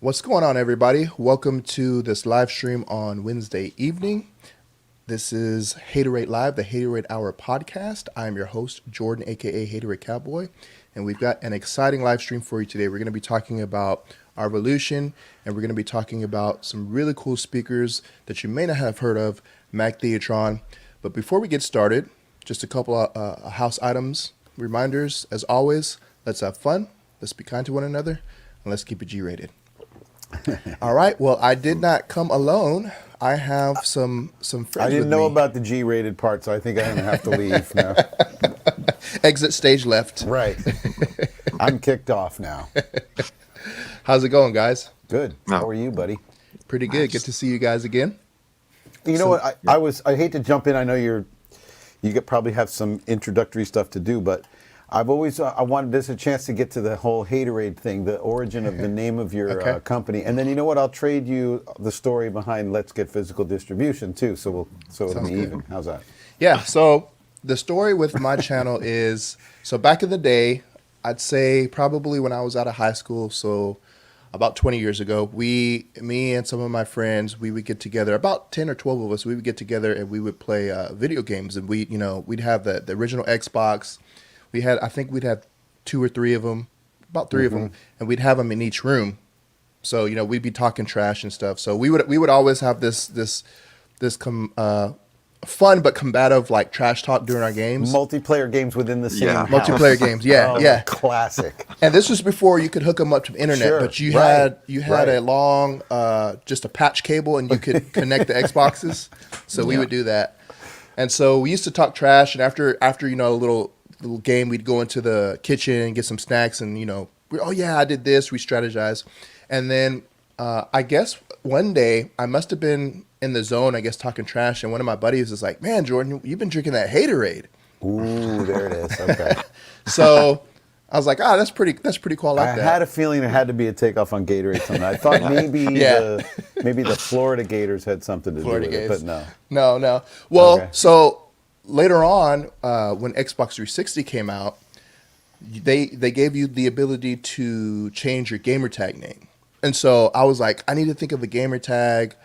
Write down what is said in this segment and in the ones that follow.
What's going on, everybody? Welcome to this live stream on Wednesday evening. This is Hatoraid Live, the Hatoraid Hour podcast. I'm your host, Jordan, aka Hatoraid Cowboy, and we've got an exciting live stream for you today. We're going to be talking about our evolution, and we're going to be talking about some really cool speakers that you may not have heard of, Mac Theatron. But before we get started, just a couple of house items, reminders. As always, let's have fun, let's be kind to one another, and let's keep it G-rated. All right. Well, I did not come alone. I have some friends. I didn't with know me. about the G-rated part, so I think I'm gonna have to leave now. Exit stage left. Right. I'm kicked off now. How's it going, guys? Good. No. How are you, buddy? Pretty good. Nice. Good to see you guys again. You know what? I hate to jump in. I know you probably have some introductory stuff to do, but I've always I wanted this a chance to get to the whole Hatoraid thing, the origin of the name of your Okay. company, and then you know what? I'll trade you the story behind Let's Get Physical Distribution too. So it'll Sounds be good. even. How's that? Yeah. So the story with my channel is, so back in the day, I'd say probably when I was out of high school, so about 20 years ago, me and some of my friends, we would get together, about 10 or 12 of us, we would get together and we would play video games. And we'd have the original Xbox. I think we'd have 2 or 3 of them, about 3 of them, and we'd have them in each room. So, we'd be talking trash and stuff. So we would always have this fun but combative like trash talk during our games. Multiplayer games within the same Yeah. house. Multiplayer games, yeah, Oh, yeah. Classic. And this was before you could hook them up to the internet, Sure, but you right, had right. a long, just a patch cable, and you could connect the Xboxes. So we Yeah. would do that, and so we used to talk trash. And after a little game, we'd go into the kitchen and get some snacks, and oh yeah, I did this. We strategized, and then I guess one day I must have been in the zone, I guess, talking trash, and one of my buddies was like, "Man, Jordan, you've been drinking that Haterade." Ooh, there it is. Okay. So I was like, that's pretty cool. I like I that. had a feeling it had to be a takeoff on Gatorade something. I thought maybe Yeah. maybe the Florida Gators had something to Florida do with Gators. it, but no. No. Well, Okay. so later on, when Xbox 360 came out, they gave you the ability to change your gamer tag name. And so I was like, I need to think of a gamer tag,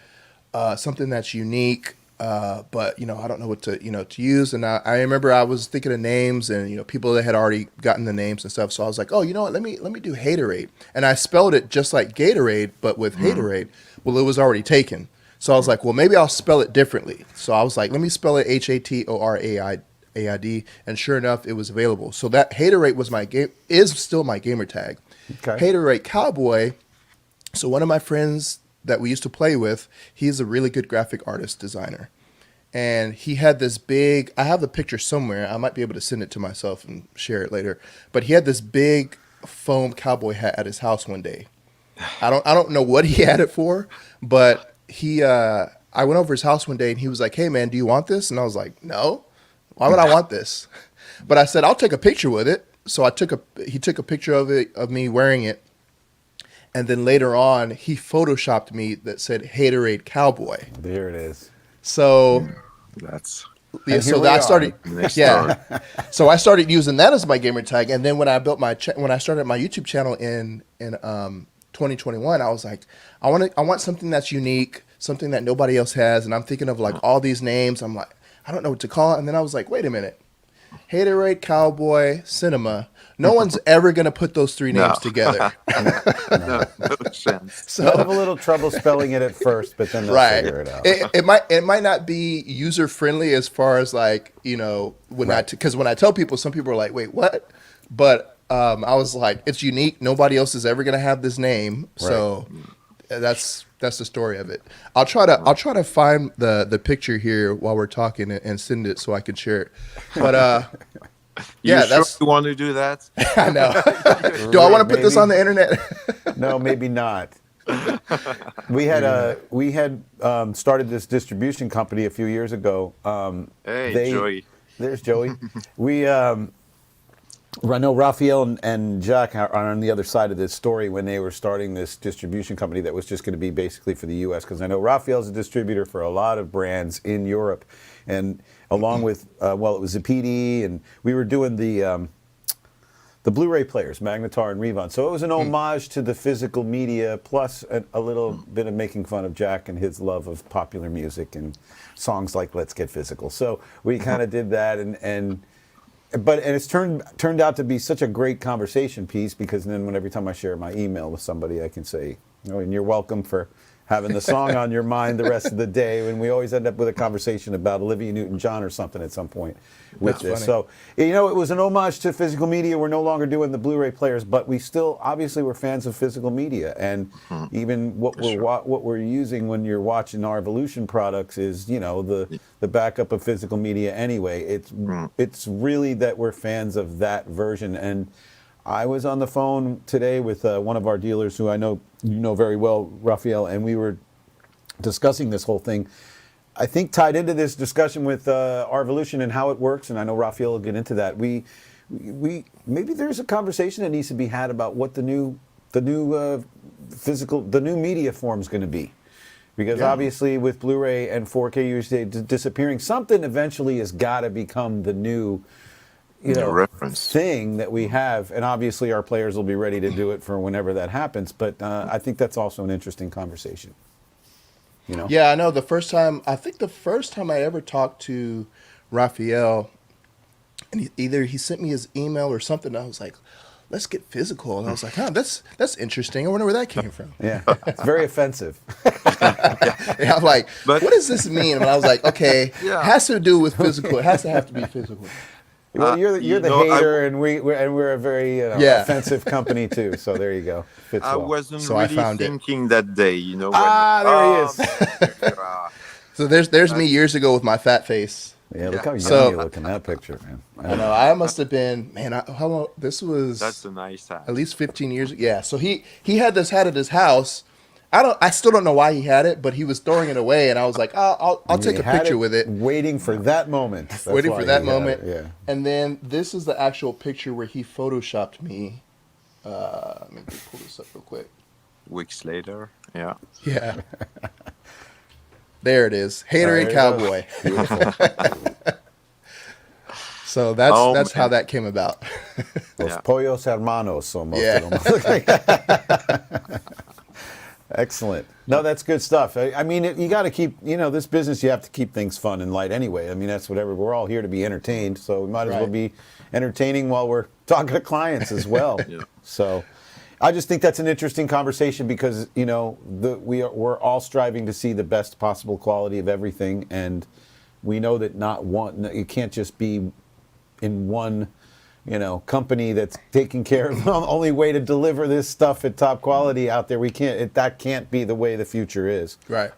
something that's unique, but I don't know what to use. And I remember I was thinking of names, and people that had already gotten the names and stuff. So I was like, oh, you know what? Let me do Haterade, and I spelled it just like Gatorade, but with Haterade. Well, it was already taken. So I was like, well, maybe I'll spell it differently. So I was like, let me spell it Hatoraid, and sure enough, it was available. So that Haterade is still my gamer tag. Okay. Haterade Cowboy. So one of my friends that we used to play with, he's a really good graphic artist designer. And he had this big, I have the picture somewhere. I might be able to send it to myself and share it later. But he had this big foam cowboy hat at his house one day. I don't know what he had it for, but I went over his house one day and he was like, "Hey man, do you want this?" And I was like, "No, why would I want this?" But I said, "I'll take a picture with it." So he took a picture of me wearing it. And then later on, he photoshopped me that said Haterade Cowboy. There it is. So That's yeah, And here so we that I are. started, Nice yeah. So I started using that as my gamer tag. And then when I built when I started my YouTube channel in 2021, I was like, I want something that's unique, something that nobody else has. And I'm thinking of like all these names. I'm like, I don't know what to call it. And then I was like, wait a minute, Haterade Cowboy Cinema. No one's ever gonna put those 3 names together. no sense. So They'll have a little trouble spelling it at first, but then they'll right, figure it out. it might not be user friendly as far as like when because when I tell people, some people are like, wait, what? But I was like, it's unique. Nobody else is ever gonna have this name. So that's the story of it. I'll try to find the picture here while we're talking and send it so I can share it. But yeah, Sure that's you want to do that? I know. Do I want to put this Maybe. on the internet? No, maybe not. We had started this distribution company a few years ago. Hey, Joey. There's Joey. I know Raphael and Jack are on the other side of this story when they were starting this distribution company that was just going to be basically for the U.S. Because I know Raphael's a distributor for a lot of brands in Europe, and along with it was Zappiti, and we were doing the the Blu-ray players, MagTheatron and Revon. So it was an homage to the physical media, plus a little bit of making fun of Jack and his love of popular music and songs like "Let's Get Physical." So we kind of did that, and it's turned out to be such a great conversation piece, because then every time I share my email with somebody, I can say, and you're welcome for having the song on your mind the rest of the day. And we always end up with a conversation about Olivia Newton-John or something at some point with this. So, it was an homage to physical media. We're no longer doing the Blu-ray players, but we still, obviously, we're fans of physical media. And even what we're using when you're watching our Evolution products is, the backup of physical media anyway. It's really that we're fans of that version. And I was on the phone today with one of our dealers who I know you know very well, Raphael, and we were discussing this whole thing. I think tied into this discussion with our Evolution and how it works, and I know Raphael will get into that. We maybe there's a conversation that needs to be had about what the new media form is going to be, because obviously with Blu-ray and 4K usually disappearing, something eventually has got to become the new reference thing that we have, and obviously our players will be ready to do it for whenever that happens. But I think that's also an interesting conversation. Yeah, I know. The first time I ever talked to Raphael, and he sent me his email or something. I was like, "Let's get physical," and I was like, "Huh, that's interesting. I wonder where that came from." Yeah, it's very offensive. And I'm like, "What does this mean?" And I was like, "Okay, it has to do with physical. It has to have to be physical." Well, you're the hater, and we're a very offensive company too. So there you go. Fits I well. wasn't really thinking that day, when, there he is. So there's me years ago with my fat face. Yeah, look how young you look in that picture, man. I know. I must have been, how long? This was. That's a nice hat. At least 15 years. Yeah. So he had this hat at his house. I still don't know why he had it, but he was throwing it away, and I was like, I'll take a picture with it. Waiting for that moment. That's waiting for that moment. Yeah. And then this is the actual picture where he photoshopped me. Let me pull this up real quick. Weeks later, yeah. Yeah. There it is. Hatoraid Cowboy. So that's how that came about. Los pollos hermanos, so most of them. Excellent. No, that's good stuff. I mean, you got to keep, this business, you have to keep things fun and light anyway. I mean, that's whatever. We're all here to be entertained, so we might as well be entertaining while we're talking to clients as well. So I just think that's an interesting conversation because, we're all striving to see the best possible quality of everything, and we know that you can't just be in one company that's taking care of the only way to deliver this stuff at top quality out there. That can't be the way the future is. Right.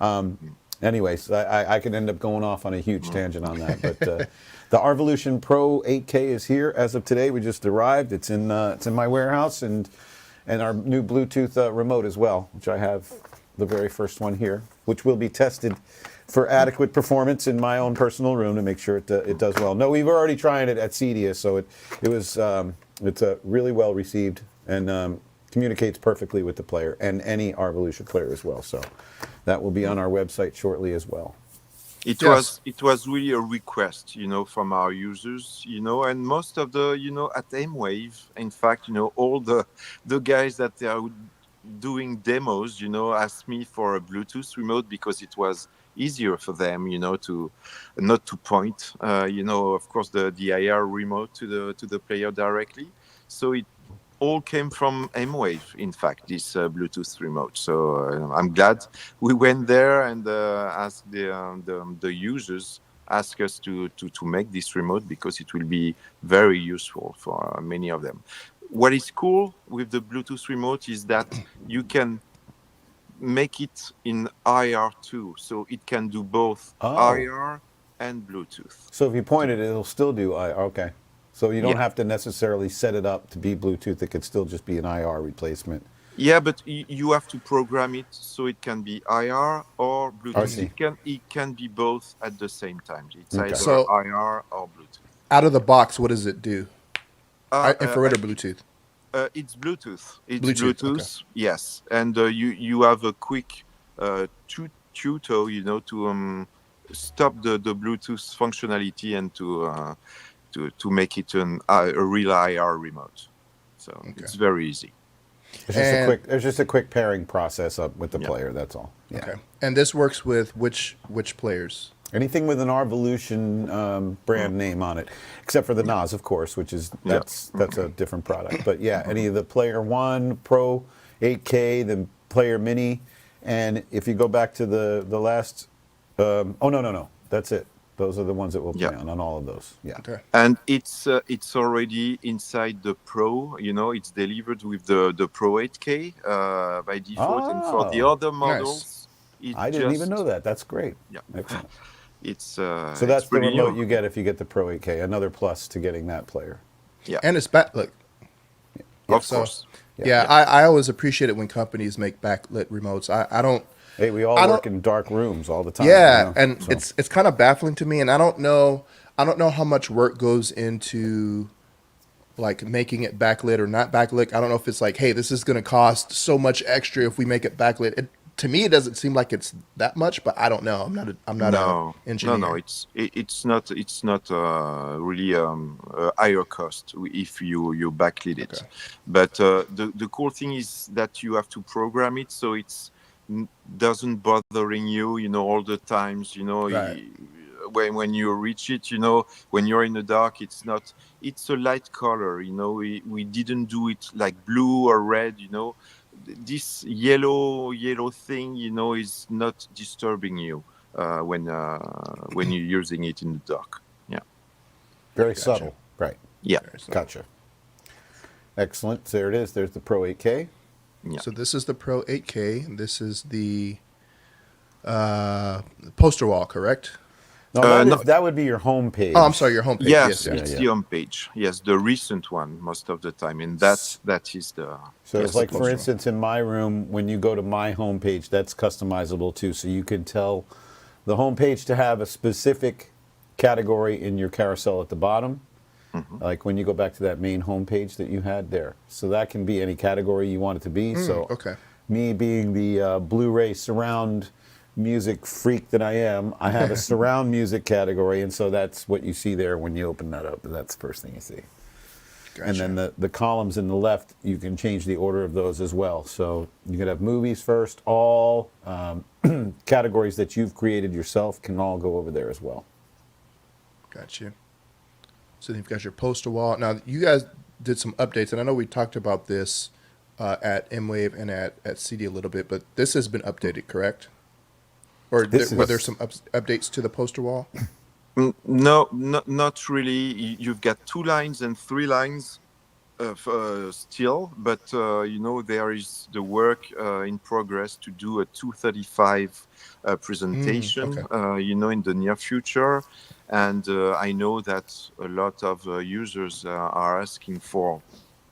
Anyways, I could end up going off on a huge tangent on that, but the Arvolution Pro 8K is here as of today. We just arrived. It's in my warehouse, and our new Bluetooth remote as well, which I have the very first one here, which will be tested for adequate performance in my own personal room to make sure it does well. No, we've already tried it at Cedia, so it's really well received and communicates perfectly with the player and any Arvolution player as well. So that will be on our website shortly as well. It was really a request, from our users, and most of the, at M-Wave, in fact, all the guys that are doing demos, asked me for a Bluetooth remote because it was easier for them, to not to point, of course, the IR remote to the player directly. So it all came from M-Wave, in fact, this Bluetooth remote. So I'm glad we went there and asked the users, ask us to make this remote because it will be very useful for many of them. What is cool with the Bluetooth remote is that you can make it in IR too, so it can do both IR and Bluetooth. So if you point it, it'll still do IR. Okay. So you don't have to necessarily set it up to be Bluetooth. It could still just be an IR replacement. Yeah, but you have to program it so it can be IR or Bluetooth. It can be both at the same time. It's either IR or Bluetooth. Out of the box, what does it do? Infrared or Bluetooth? It's Bluetooth. It's Bluetooth. Okay. Yes, and you have a quick tuto, to stop the Bluetooth functionality and to make it a real IR remote. So it's very easy. There's just a quick pairing process up with the player. That's all. Yeah. Okay. And this works with which players? Anything with an Arvolution brand name on it, except for the NAS, of course, which is that's a different product. But yeah, any of the Player 1, Pro, 8K, the Player Mini, and if you go back to the last, no, that's it. Those are the ones that will play on all of those. Yeah. Okay. And it's already inside the Pro. You know, it's delivered with the Pro 8K by default, and for the other models, I didn't even know that. That's great. Yeah. Excellent. It's so that's the remote you get if you get the Pro 8K. Another plus to getting that player. Yeah. And it's backlit. Of course. I always appreciate it when companies make backlit remotes. I don't. Hey, we all work in dark rooms all the time. Yeah, you know? and it's kind of baffling to me, and I don't know how much work goes into like making it backlit or not backlit. I don't know if it's like, hey, this is going to cost so much extra if we make it backlit. To me, it doesn't seem like it's that much, but I don't know. I'm not an engineer. No, it's not really a higher cost if you backlit it. Okay. But the cool thing is that you have to program it so it's doesn't bothering you, you know, all the times, you know. Right. When you reach it, you know, when you're in the dark, it's a light color, you know. We didn't do it like blue or red, you know. This yellow thing, you know, is not disturbing you when you're using it in the dark. Yeah. Very subtle, right? Yeah. Gotcha. Excellent. So there it is. There's the Pro 8K. Yeah. So this is the Pro 8K, and this is the poster wall, correct? No, that would be your home page. Oh, I'm sorry, your home page. Yes, it's the home page. Yes, the recent one most of the time, and that is the. So it's like, for instance, in my room, when you go to my home page, that's customizable too. So you can tell the home page to have a specific category in your carousel at the bottom. Like when you go back to that main home page that you had there. So that can be any category you want it to be. So me being the Blu-ray surround music freak that I am, I have a surround music category, and so that's what you see there when you open that up. That's the first thing you see. Gotcha. And then the columns in the left, you can change the order of those as well. So you could have movies first. All categories that you've created yourself can all go over there as well. Got you. So then you've got your poster wall. Now, you guys did some updates, and I know we talked about this at M-Wave and at CD a little bit, but this has been updated, correct? Or were there some updates to the poster wall? No, not really. You've got 2 lines and 3 lines still, but you know, there is the work in progress to do a 235 presentation, you know, in the near future. And I know that a lot of users are asking for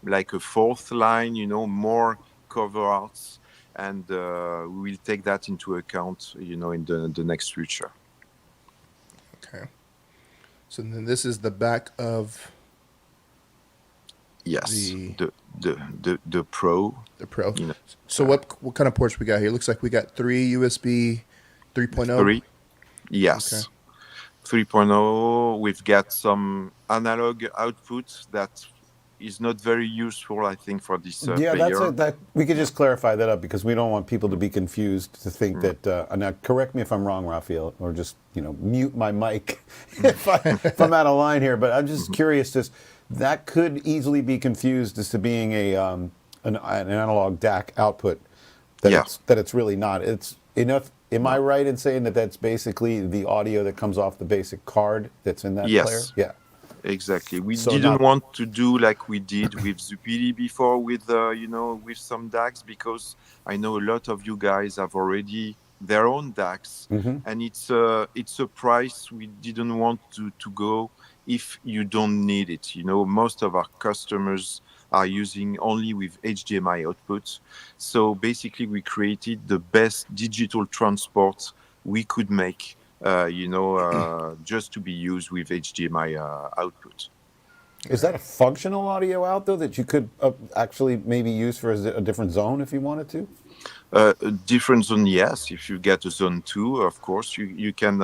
like a 4th line, you know, more cover arts. And we will take that into account, you know, in the next future. Okay. So then this is the back of. Yes. The Pro. The Pro. You know, so what kind of ports we got here? It looks like we got 3 USB 3.0. 3. Yes. Okay. 3.0. We've got some analog output that is not very useful, I think, for this player. That we could just clarify that up because we don't want people to be confused to think that. Now, correct me if I'm wrong, Raphael, or just mute my mic if I'm out of line here. But I'm just curious. That could easily be confused as to being an analog DAC output. That it's really not. It's enough. Am I right in saying that that's basically the audio that comes off the basic card that's in that player? Yeah. Exactly. We didn't want to do like we did with Zappiti before with with some DACs, because I know a lot of you guys have already their own DACs, and it's a price we didn't want to go if you don't need it. You know, most of our customers are using only with HDMI output. So basically we created the best digital transport we could make. Just to be used with HDMI output. Is that a functional audio out, though, that you could actually maybe use for a different zone if you wanted to? A different zone, yes. If you get a zone 2, of course, you can,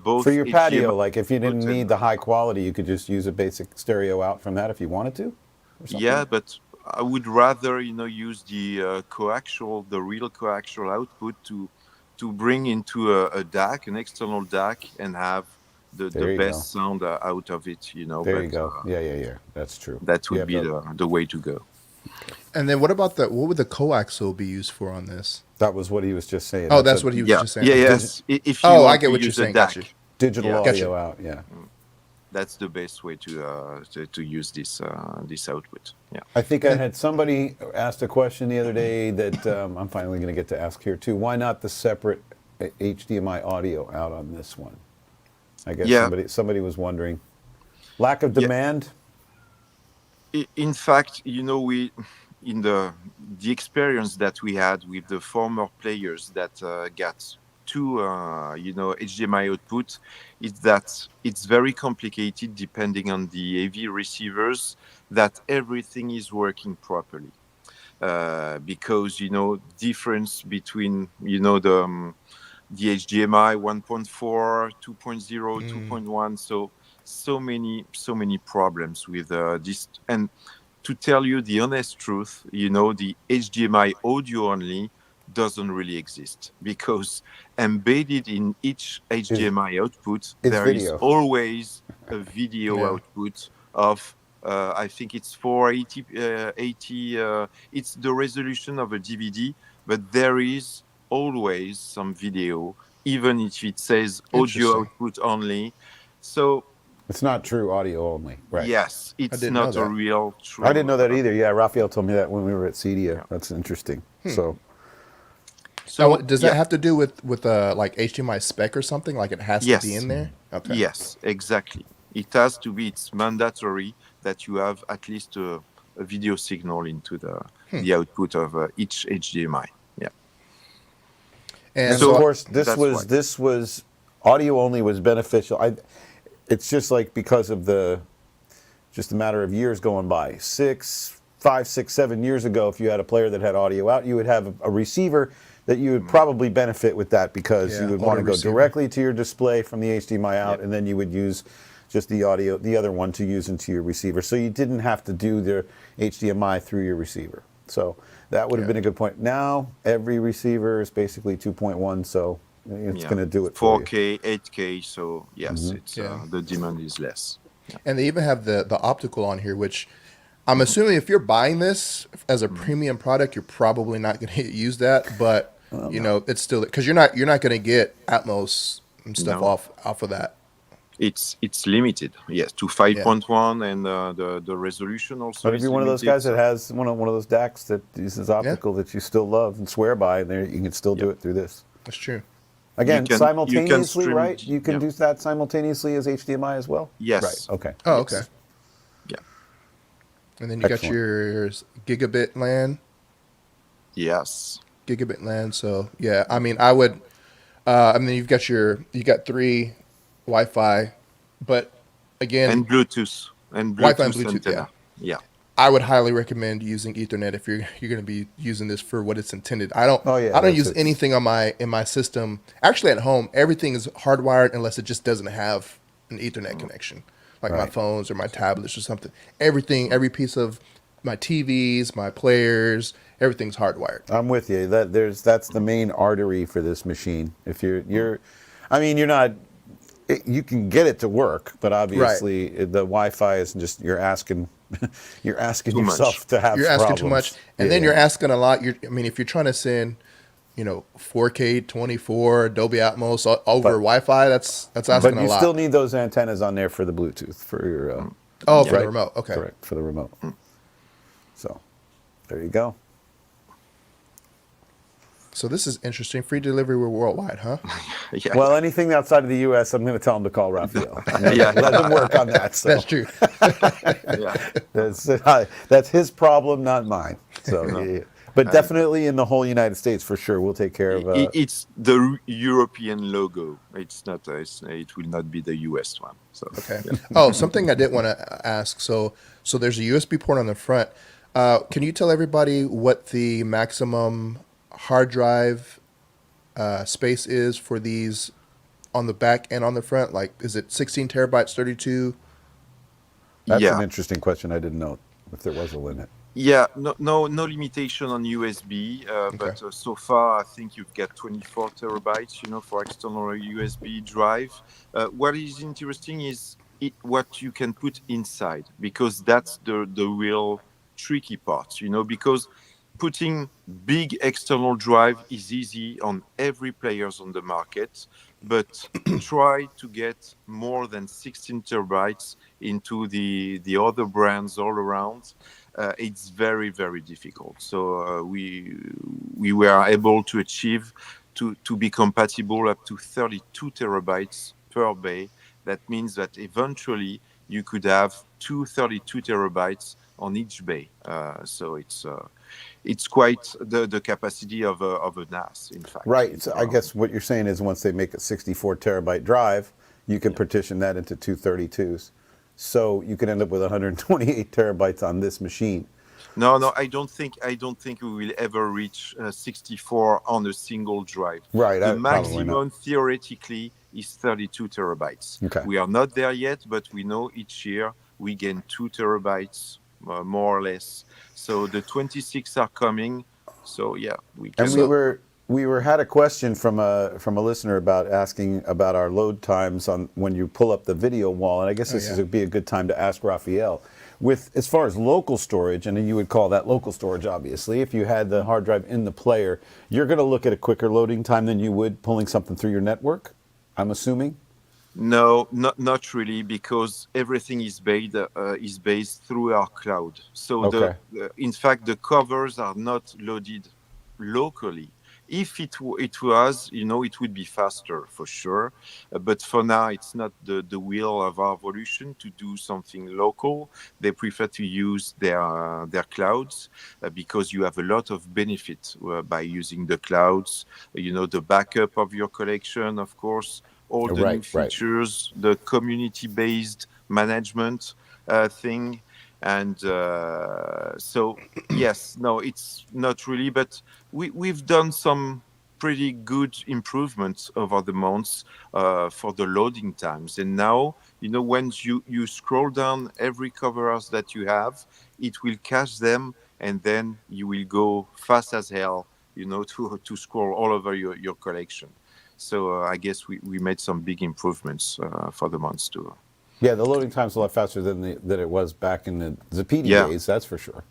both. For your patio, like if you didn't need the high quality, you could just use a basic stereo out from that if you wanted to? Yeah, but I would rather, use the coaxial, the real coaxial output to bring into a DAC, an external DAC, and have the There you best go. sound out of it. There But you go. Yeah. That's true. that You would have be the- the way to go. And then what about what would the coaxial be used for on this? That was what he was just saying. Oh, that's what he was just saying. Yes. If you Oh, I want get to what you're use a saying. DAC, Gotcha. digital Yeah. audio Gotcha. out. Yeah. that's the best way to use this this output. Yeah. I think I had somebody asked a question the other day that I'm finally going to get to ask here too. Why not the separate HDMI audio out on this one? I guess somebody was wondering. Lack of demand. In fact, we in the experience that we had with the former players that got two HDMI output, is that it's very complicated depending on the AV receivers that everything is working properly, because difference between the HDMI 1.4, 2.0, 2.1, so many problems with this. And to tell you the honest truth, the HDMI audio only doesn't really exist, because embedded in each HDMI output there video. is always a video output of I think it's 480 it's the resolution of a DVD, but there is always some video, even if it says audio output only. So it's not true audio only, right? yes, it's didn't not know a that. real true. I didn't know that either. Yeah, Raphael told me that when we were at CEDIA. That's interesting. So So does that have to do with like HDMI spec or something? Like it has to be in there? Okay. Yes, exactly. It has to be. It's mandatory that you have at least a video signal into the output of each HDMI. Yeah. And So of course, that's why. this was audio only was beneficial. It's just like because of just a matter of years going by. 5, 6, 7 years ago, if you had a player that had audio out, you would have a receiver that you would probably benefit with that, because you would want to go directly to your display from the HDMI out, and then you would use just the audio, the other one, to use into your receiver. So you didn't have to do the HDMI through your receiver. So that would have been a good point. Now every receiver is basically 2.1, so it's going to do it for 4K, 8K. So yes, it's the demand is less. And they even have the optical on here, which I'm assuming if you're buying this as a premium product, you're probably not going to use that. But it's still, because you're not going to get Atmos and stuff off of that. It's limited, yes, to 5.1, and the resolution also. But if you're one of those guys that has one of those DACs that uses optical that you still love and swear by, there you can still do it through this. That's true. Again, You can simultaneously, stream, right? You can do that simultaneously as HDMI as well? Yes. Right, okay. Oh, okay. Yeah. And then you got your gigabit LAN. Yes. Gigabit LAN. So yeah, I mean, I would. You've got 3 Wi-Fi, but again, And Bluetooth Wi-Fi and Bluetooth. antenna. Yeah. I would highly recommend using Ethernet if you're going to be using this for what it's intended. I don't use anything in my system. Actually, at home, everything is hardwired unless it just doesn't have an Ethernet connection, like my phones or my tablets or something. Everything, every piece of my TVs, my players, everything's hardwired. I'm with you. That's the main artery for this machine. If you're not. You can get it to work, but obviously the Wi-Fi is just you're asking yourself to have. You're asking problems. too much, and then you're asking a lot. If you're trying to send, 4K 24 Dolby Atmos over Wi-Fi, that's asking a lot. But you still need those antennas on there for the Bluetooth for your. For the remote. Okay, correct, for the remote. So, there you go. So this is interesting. Free delivery worldwide, huh? Yeah. Well, anything outside of the U.S., I'm going to tell them to call Raphael. Yeah. Let them work on that. So. That's true. Yeah. That's his problem, not mine. So, yeah. But definitely in the whole United States, for sure, we'll take care of. It's the European logo. It's not. It will not be the US one. So. Okay. Oh, something I did want to ask. So there's a USB port on the front. Can you tell everybody what the maximum hard drive space is for these on the back and on the front? Like, is it 16 terabytes, 32? That's an interesting question. I didn't know if there was a limit. Yeah, no limitation on USB, Okay. but so far I think you've got 24 terabytes, for external USB drive. What is interesting is what you can put inside, because that's the real tricky part, because putting big external drive is easy on every players on the market, but try to get more than 16 terabytes into the other brands all around. It's very, very difficult. So we were able to achieve to be compatible up to 32 terabytes per bay. That means that eventually you could have 232 terabytes on each bay. So it's quite the capacity of a NAS, in fact. Right. So I guess what you're saying is once they make a 64 terabyte drive, you can partition that into 232s. So you could end up with 128 terabytes on this machine. No, I don't think we will ever reach 64 on a single drive. Right. The Probably not. maximum theoretically is 32 terabytes. Okay. We are not there yet, but we know each year we gain 2 terabytes, more or less. So the 26 are coming. So yeah, we can. And we had a question from a listener about asking about our load times on when you pull up the video wall, and I guess this would be a good time to ask Raphael. With as far as local storage, and you would call that local storage, obviously, if you had the hard drive in the player, you're going to look at a quicker loading time than you would pulling something through your network, I'm assuming? No, not really, because everything is based through our cloud. So Okay. in fact, the covers are not loaded locally. If it was, it would be faster for sure. But for now, it's not the will of our Evolution to do something local. They prefer to use their clouds because you have a lot of benefit by using the clouds. The backup of your collection, of course, all the new features, the community-based management thing. And so, yes, no, it's not really, but we've done some pretty good improvements over the months for the loading times. And now, once you scroll down every covers that you have, it will cache them, and then you will go fast as hell, to scroll all over your collection. So I guess we made some big improvements for the months too. Yeah, the loading time's a lot faster than it was back in the Zappiti days, that's for sure.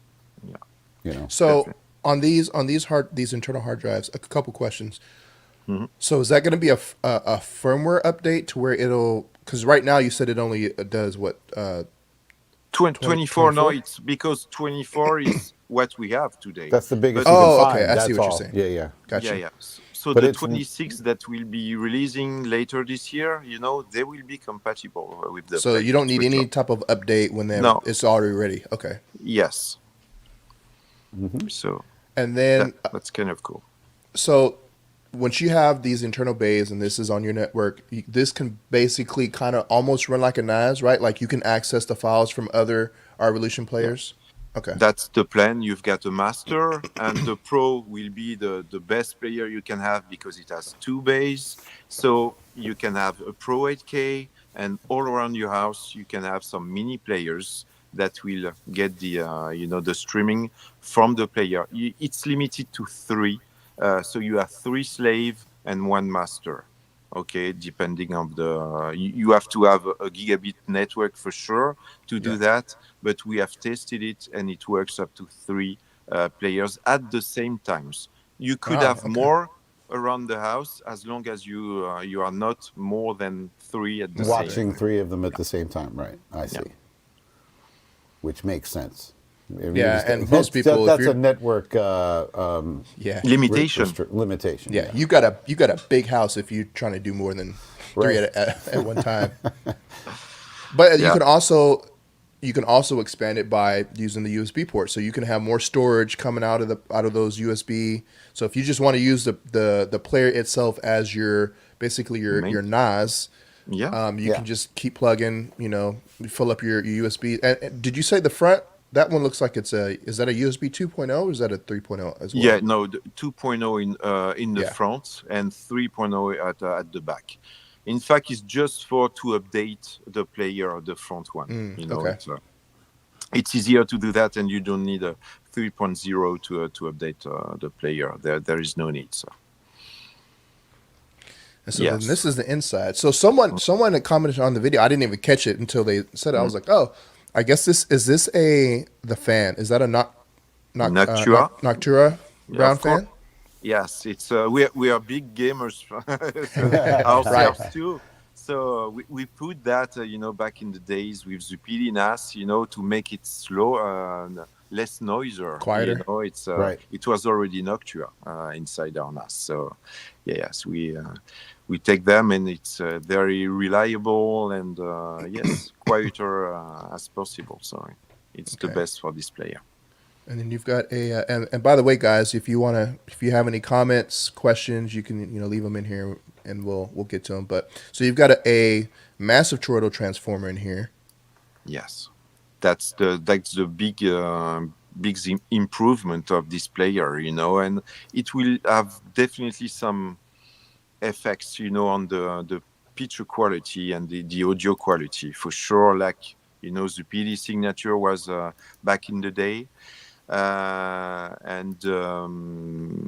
Yeah. So Definitely. on these internal hard drives, a couple questions. Mm-hmm. So is that going to be a firmware update to where it'll? Because right now you said it only does what? 24? No, it's because 24 is what we have today. That's the biggest But, you can Oh, find. okay. I see That's what you're all. saying. Yeah. Gotcha. yeah. So But the it's 26 that we'll be releasing later this year, they will be compatible with the So PLEX. you don't need any type of update when No. it's already ready. Okay. Yes. Mm-hmm. So And then that's kind of cool. so once you have these internal bays and this is on your network, this can basically kind of almost run like a NAS, right? Like you can access the files from other Revolution players. Okay. That's the plan. You've got a master, and the pro will be the best player you can have because it has 2 bays. So you can have a Pro 8K, and all around your house you can have some mini players that will get the streaming from the player. It's limited to 3, so you have 3 slave and 1 master. Okay, depending on you have to have a gigabit network for sure to do that, but we have tested it and it works up to 3 players at the same times. You could have more around the house as long as you are not more than 3 at the same time. Watching 3 of them at the same time, right? I see. Yeah. Which makes sense. And most people, that's a network limitation. Limitation. Yeah, you got a big house if you're trying to do more than 3 at one time. But you can also expand it by using the USB port, so you can have more storage coming out of those USB. So if you just want to use the player itself as your NAS, you can just keep plugging. Fill up your USB. And did you say the front? That one looks like is that a USB 2.0 or is that a 3.0 as well? Yeah, no, the 2.0 in the front and 3.0 at the back. In fact, it's just to update the player of the front one. it's easier to do that, and you don't need a 3.0 to update the player. There is no need. So And so then this yes. is the inside. So someone had commented on the video. I didn't even catch it until they said it. I was like, oh, I guess this the fan? Is that a Noctua. Noctua Yeah, brown of course. fan? Yes, it's we are big gamers Right. ourselves too. So we put that back in the days with Zappiti NAS, to make it slow, less noiser. Quieter. It's Right. it was already Noctua inside our NAS. So yes, we take them, and it's very reliable and yes, quieter as possible. So it's the Okay. best for this player. And then you've got and by the way, guys, if you have any comments, questions, you can leave them in here, and we'll get to them. But so you've got a massive toroidal transformer in here. Yes, that's the big improvement of this player, and it will have definitely some effects, on the picture quality and the audio quality for sure. Like the PD signature was back in the day. And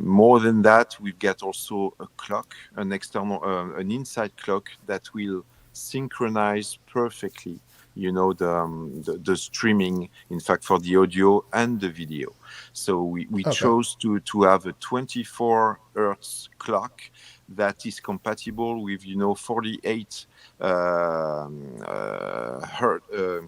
more than that, we've got also a clock, an external, an inside clock that will synchronize perfectly, the streaming, in fact, for the audio and the video. So we Okay. chose to have a 24 hertz clock that is compatible with 48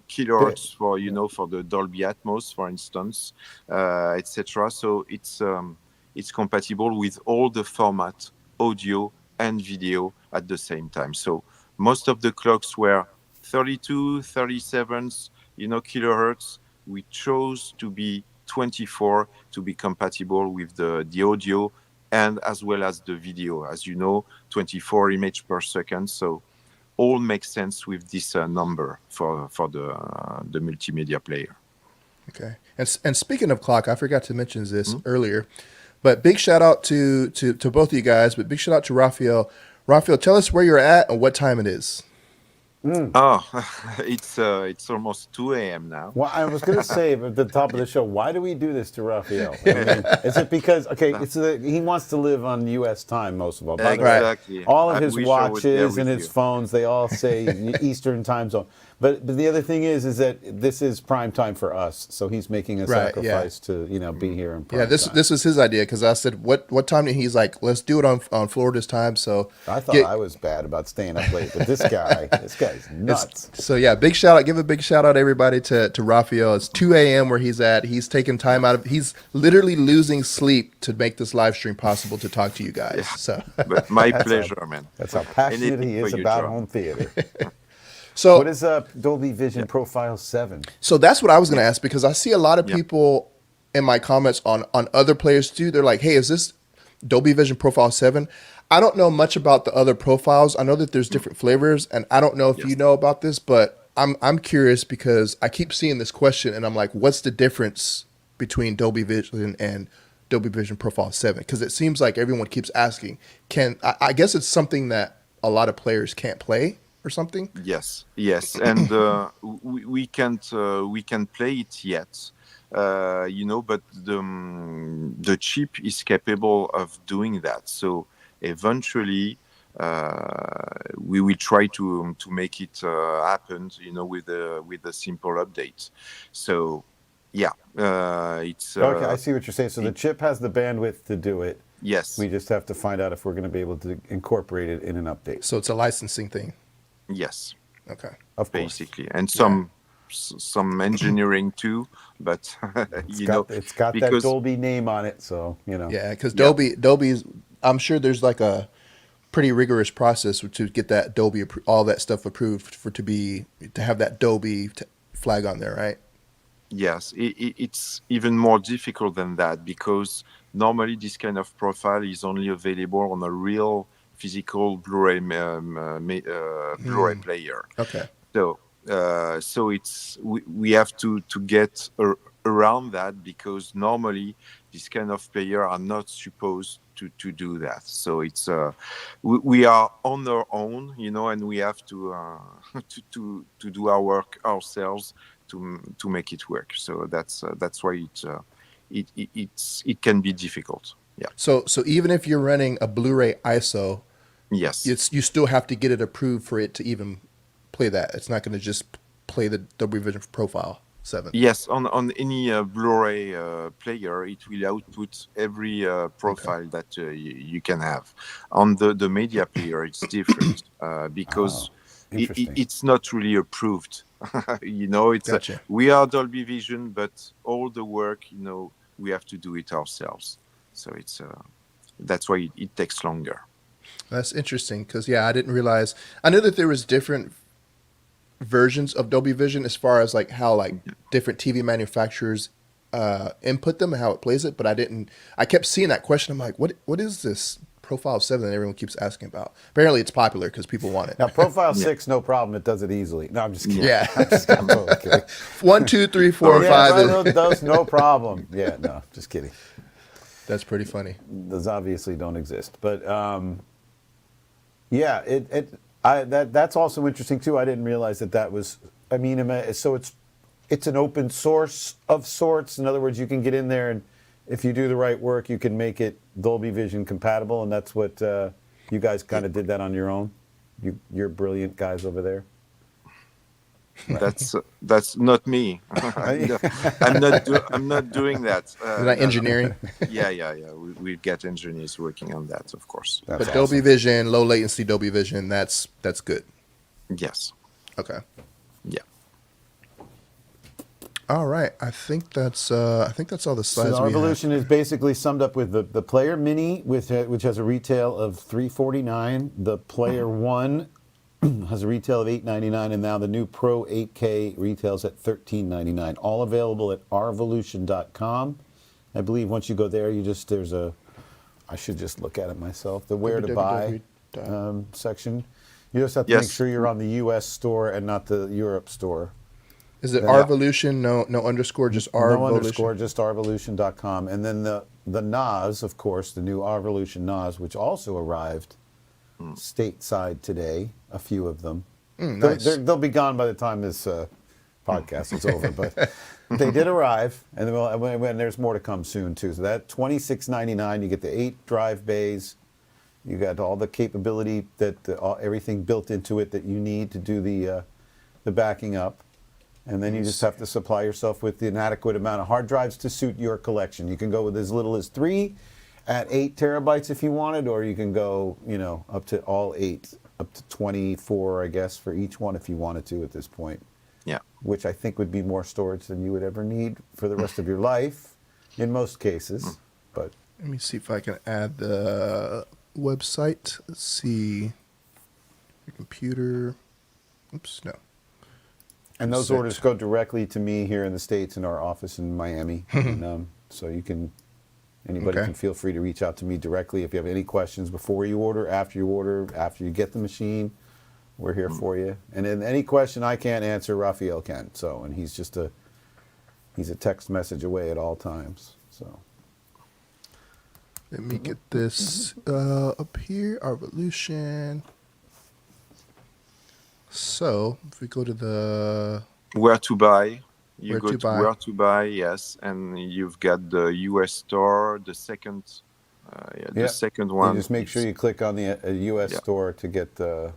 kilohertz for for the Dolby Atmos, for instance, etc. So it's compatible with all the format, audio and video at the same time. So most of the clocks were 32, 37, kilohertz. We chose to be 24 to be compatible with the audio and as well as the video. As you know, 24 image per second. So all makes sense with this number for the multimedia player. Okay. And speaking of clock, I forgot to mention this earlier, but big shout out to both of you guys. But big shout out to Raphael. Raphael, tell us where you're at and what time it is. Oh, it's almost 2 a.m. now. Well, I was going to say at the top of the show, why do we do this to Raphael? I mean, is it because he wants to live on U.S. time most of all? By the way, Exactly. all of I his wish I was there watches and with his you. phones, they all say Eastern time zone. But the other thing is that this is prime time for us, so he's making a Right, sacrifice to be here in prime Yeah, this time. was his idea because I said what time? And he's like, let's do it on Florida's time. So I thought I was bad about staying up late, but this guy's nuts. So yeah, big shout out. Give a big shout out everybody to Raphael. It's 2 a.m. where he's at. He's taking time out of. He's literally losing sleep to make this live stream possible to talk to you guys. Yeah. So But my pleasure, man. That's how passionate Anything he for is your about job. home theater. so What is Dolby Vision Profile 7? So that's what I was going to ask because I see a lot of people in my comments on other players too. They're like, "Hey, is this Dolby Vision Profile 7?" I don't know much about the other profiles. I know that there's different flavors, and I don't know if you know about this, but I'm curious because I keep seeing this question, and I'm like, "What's the difference between Dolby Vision and Dolby Vision Profile 7?" Because it seems like everyone keeps asking. I guess it's something that a lot of players can't play or something. Yes, and we can't play it yet, but the chip is capable of doing that. So eventually, we will try to make it happen, with a simple update. So yeah, it's Okay, I see what you're saying. So the chip has the bandwidth to do it. yes, We just have to find out if we're going to be able to incorporate it in an update. So it's a licensing thing. yes. Okay. Of course. Basically, and some engineering too, but It's got that because Dolby name on it, so Yeah, because Dolby's. I'm sure there's like a pretty rigorous process to get that Dolby all that stuff approved to have that Dolby flag on there, right? yes, it's even more difficult than that because normally this kind of profile is only available on a real physical Blu-ray Blu-ray player. Okay. So it's we have to get around that because normally this kind of player are not supposed to do that. So it's we are on our own, and we have to to do our work ourselves to make it work. So that's why it can be difficult. Yeah. So even if you're running a Blu-ray ISO, Yes. you still have to get it approved for it to even play that. It's not going to just play the Dolby Vision Profile 7. Yes, on any Blu-ray player, it will output every profile that you can have. On the media player, it's different because it's not really approved. It's Gotcha. We are Dolby Vision, but all the work, we have to do it ourselves. So that's why it takes longer. That's interesting because, I didn't realize. I knew that there was different versions of Dolby Vision as far as like how like different TV manufacturers input them and how it plays it, but I kept seeing that question. I'm like, what is this Profile 7 that everyone keeps asking about? Apparently it's popular because people want it. Now, Profile 6, no problem. It does it easily. No, I'm just kidding. Yeah. I'm just kidding. I'm totally kidding. 1, 2, 3, 4, 5. Those, no problem. Yeah, no, just kidding. That's pretty funny. Those obviously don't exist. But, that's also interesting, too. I didn't realize that was, so it's an open source of sorts. In other words, you can get in there and if you do the right work, you can make it Dolby Vision compatible, and that's what you guys kind of did that on your own. You're brilliant guys over there. That's not me. I'm not doing that. Is that engineering? Yeah. We get engineers working on that, of course. That's But awesome. Dolby Vision, low latency Dolby Vision, that's good. Yes. Okay. Yeah. All right. I think that's all the slides So we have. Evolution is basically summed up with the Player Mini, which has a retail of $349. The Player One has a retail of $899, and now the new Pro 8K retails at $1399. All available at arvolution.com. I believe once you go there, I should just look at it myself. The where to buy section. You just have to make sure you're on the U.S. store and not the Europe store. Is it Arvolution? No underscore, just Arvolution? No underscore, just arvolution.com. And then the NAS, of course, the new Arvolution NAS, which also arrived stateside today, a few of them. Nice. They'll be gone by the time this podcast is over, but they did arrive, and when there's more to come soon, too. So that $26.99, you get the 8 drive bays. You got all the capability, everything built into it that you need to do the backing up. And then you just have to supply yourself with an adequate amount of hard drives to suit your collection. You can go with as little as 3 at 8 terabytes if you wanted, or you can go, up to all 8, up to 24, I guess, for each one if you wanted to at this point. Yeah. Which I think would be more storage than you would ever need for the rest of your life, in most cases. But Let me see if I can add the website. Let's see. Your computer. Oops, no. And those orders go directly to me here in the States in our office in Miami. And, so anybody can feel free to reach out to me directly if you have any questions before you order, after you get the machine. We're here for you. And then any question I can't answer, Raphael can. So, and he's a text message away at all times. So. Let me get this up here. Arvolution. So if we go to the where to buy, you Where go to to buy. where to buy, yes, and you've got the US store, the second, the second one. You just make sure you click on the U.S. store to get the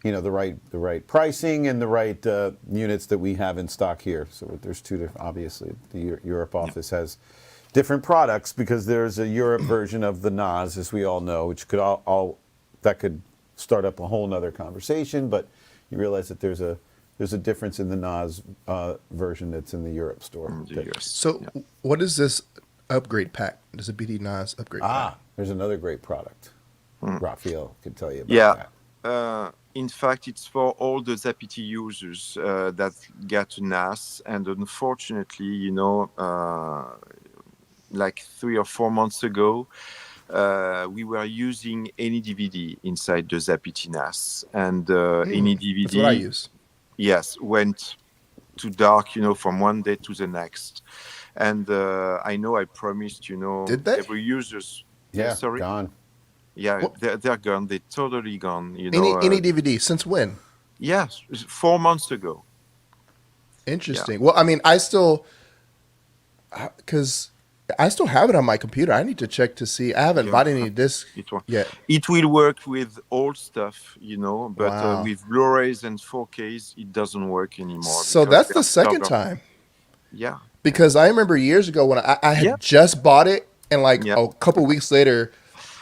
right pricing and the right units that we have in stock here. So there's two different. Obviously, the Europe office has different products because there's a Europe version of the NAS, as we all know, which could that could start up a whole nother conversation. But you realize that there's a difference in the NAS version that's in the Europe store. So what is this upgrade pack? Does a BD NAS upgrade pack? There's another great product. Raphael can tell you about that. In fact, it's for all the Zappiti users that get NAS, and unfortunately, like 3 or 4 months ago, we were using any DVD inside the Zappiti NAS, and any DVD. That's what I use. Yes, went to dark, from one day to the next. And I know I promised, Did they? every users. Yeah, sorry. gone. Yeah, they're gone. They're totally gone. Any DVD? Since when? Yes, 4 months ago. Interesting. Well, I mean, I still, because I still have it on my computer. I need to check to see. I haven't bought any discs yet. It will work with old stuff, you know, but Wow. with Blu-rays and 4Ks, it doesn't work anymore. So because that's they the are second covered. time. Yeah. Because I remember years ago when I had Yeah. just bought it, and like Yeah. a couple weeks later,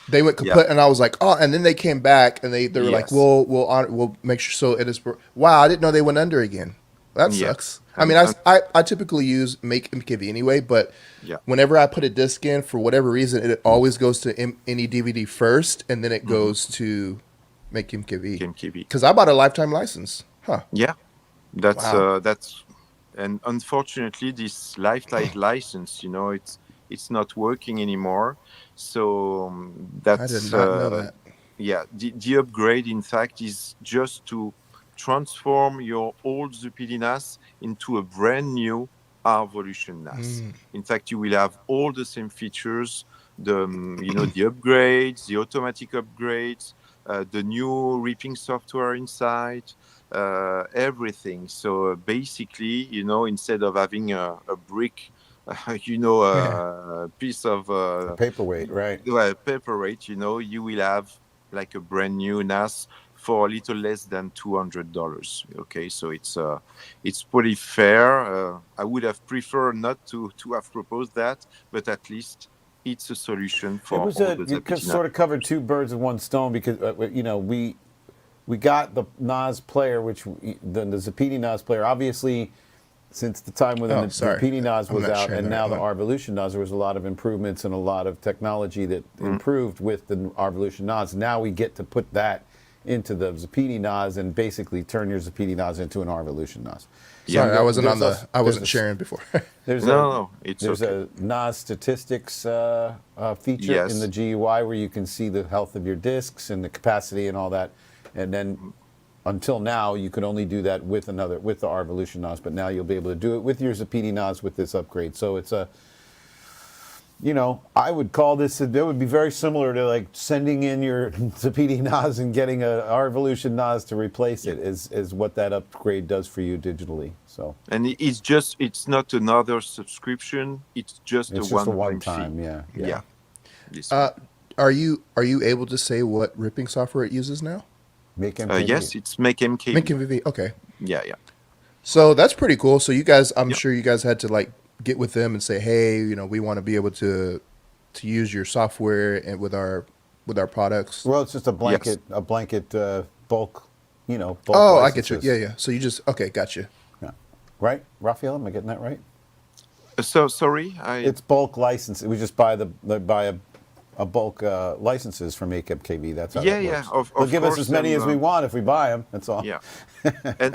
they went Yeah. kaput, and I was like, oh, and then they came back, and they were like, Yes. we'll make sure so it is. Wow, I didn't know they went under again. That Yeah. sucks. I mean, I typically use Make MKV anyway, but Yeah. whenever I put a disc in, for whatever reason, it always goes to any DVD first, and then it goes to Make MKV. KMKB. Because I bought a lifetime license. Huh. Yeah. That's Wow. and unfortunately this lifetime license, you know, it's not working anymore. So I did not know that. Yeah, the upgrade in fact is just to transform your old Zappiti NAS into a brand new R-Volution NAS. In fact, you will have all the same features, the the upgrades, the automatic upgrades, the new ripping software inside, everything. So basically, you know, instead of having a brick, a piece of Paperweight, right? well, paperweight, you know, you will have like a brand new NAS for a little less than $200. Okay, so it's pretty fair. I would have preferred not to have proposed that, but at least it's a solution for It was all the you Zappiti sort of covered two birds with one stone because we got the NAS player, which the Zappiti NAS player, obviously. Since the time when the Zappiti NAS was out, and now the R-Volution NAS, there was a lot of improvements and a lot of technology that improved with the R-Volution NAS. Now we get to put that into the Zappiti NAS and basically turn your Zappiti NAS into an R-Volution NAS. Sorry, I wasn't sharing before. There's a NAS statistics feature in the GUI where you can see the health of your disks and the capacity and all that, and then. Until now, you could only do that with the R-Volution NAS, but now you'll be able to do it with your Zappiti NAS with this upgrade. So it's I would call this, it would be very similar to like sending in your Zappiti NAS and getting a R-Volution NAS to replace it is what that upgrade does for you digitally. So. And it's not another subscription. It's just a one-time fee. Yeah. Are you able to say what ripping software it uses now? Make MKV. Yes, it's Make MKV. Make MKV. Okay. Yeah. So that's pretty cool. So you guys, I'm sure you guys had to like get with them and say, hey, we want to be able to use your software and with our products. Well, it's just a blanket bulk. Bulk oh, licenses. I get you. Yeah. So you just got you. Yeah. Right, Raphael? Am I getting that right? So sorry, it's bulk license. We just buy a bulk licenses from Make MKV. That's how that works. They'll give us as many as we want if we buy them. That's all. Yeah,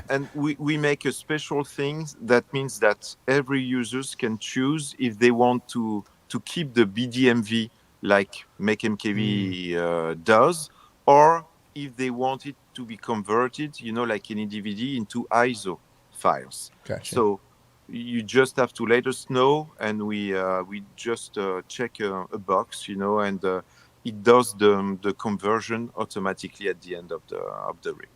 and we make a special thing that means that every users can choose if they want to keep the BDMV like Make MKV does, or if they want it to be converted, like any DVD, into ISO files. Gotcha. So you just have to let us know, and we just check a box, and it does the conversion automatically at the end of the rip.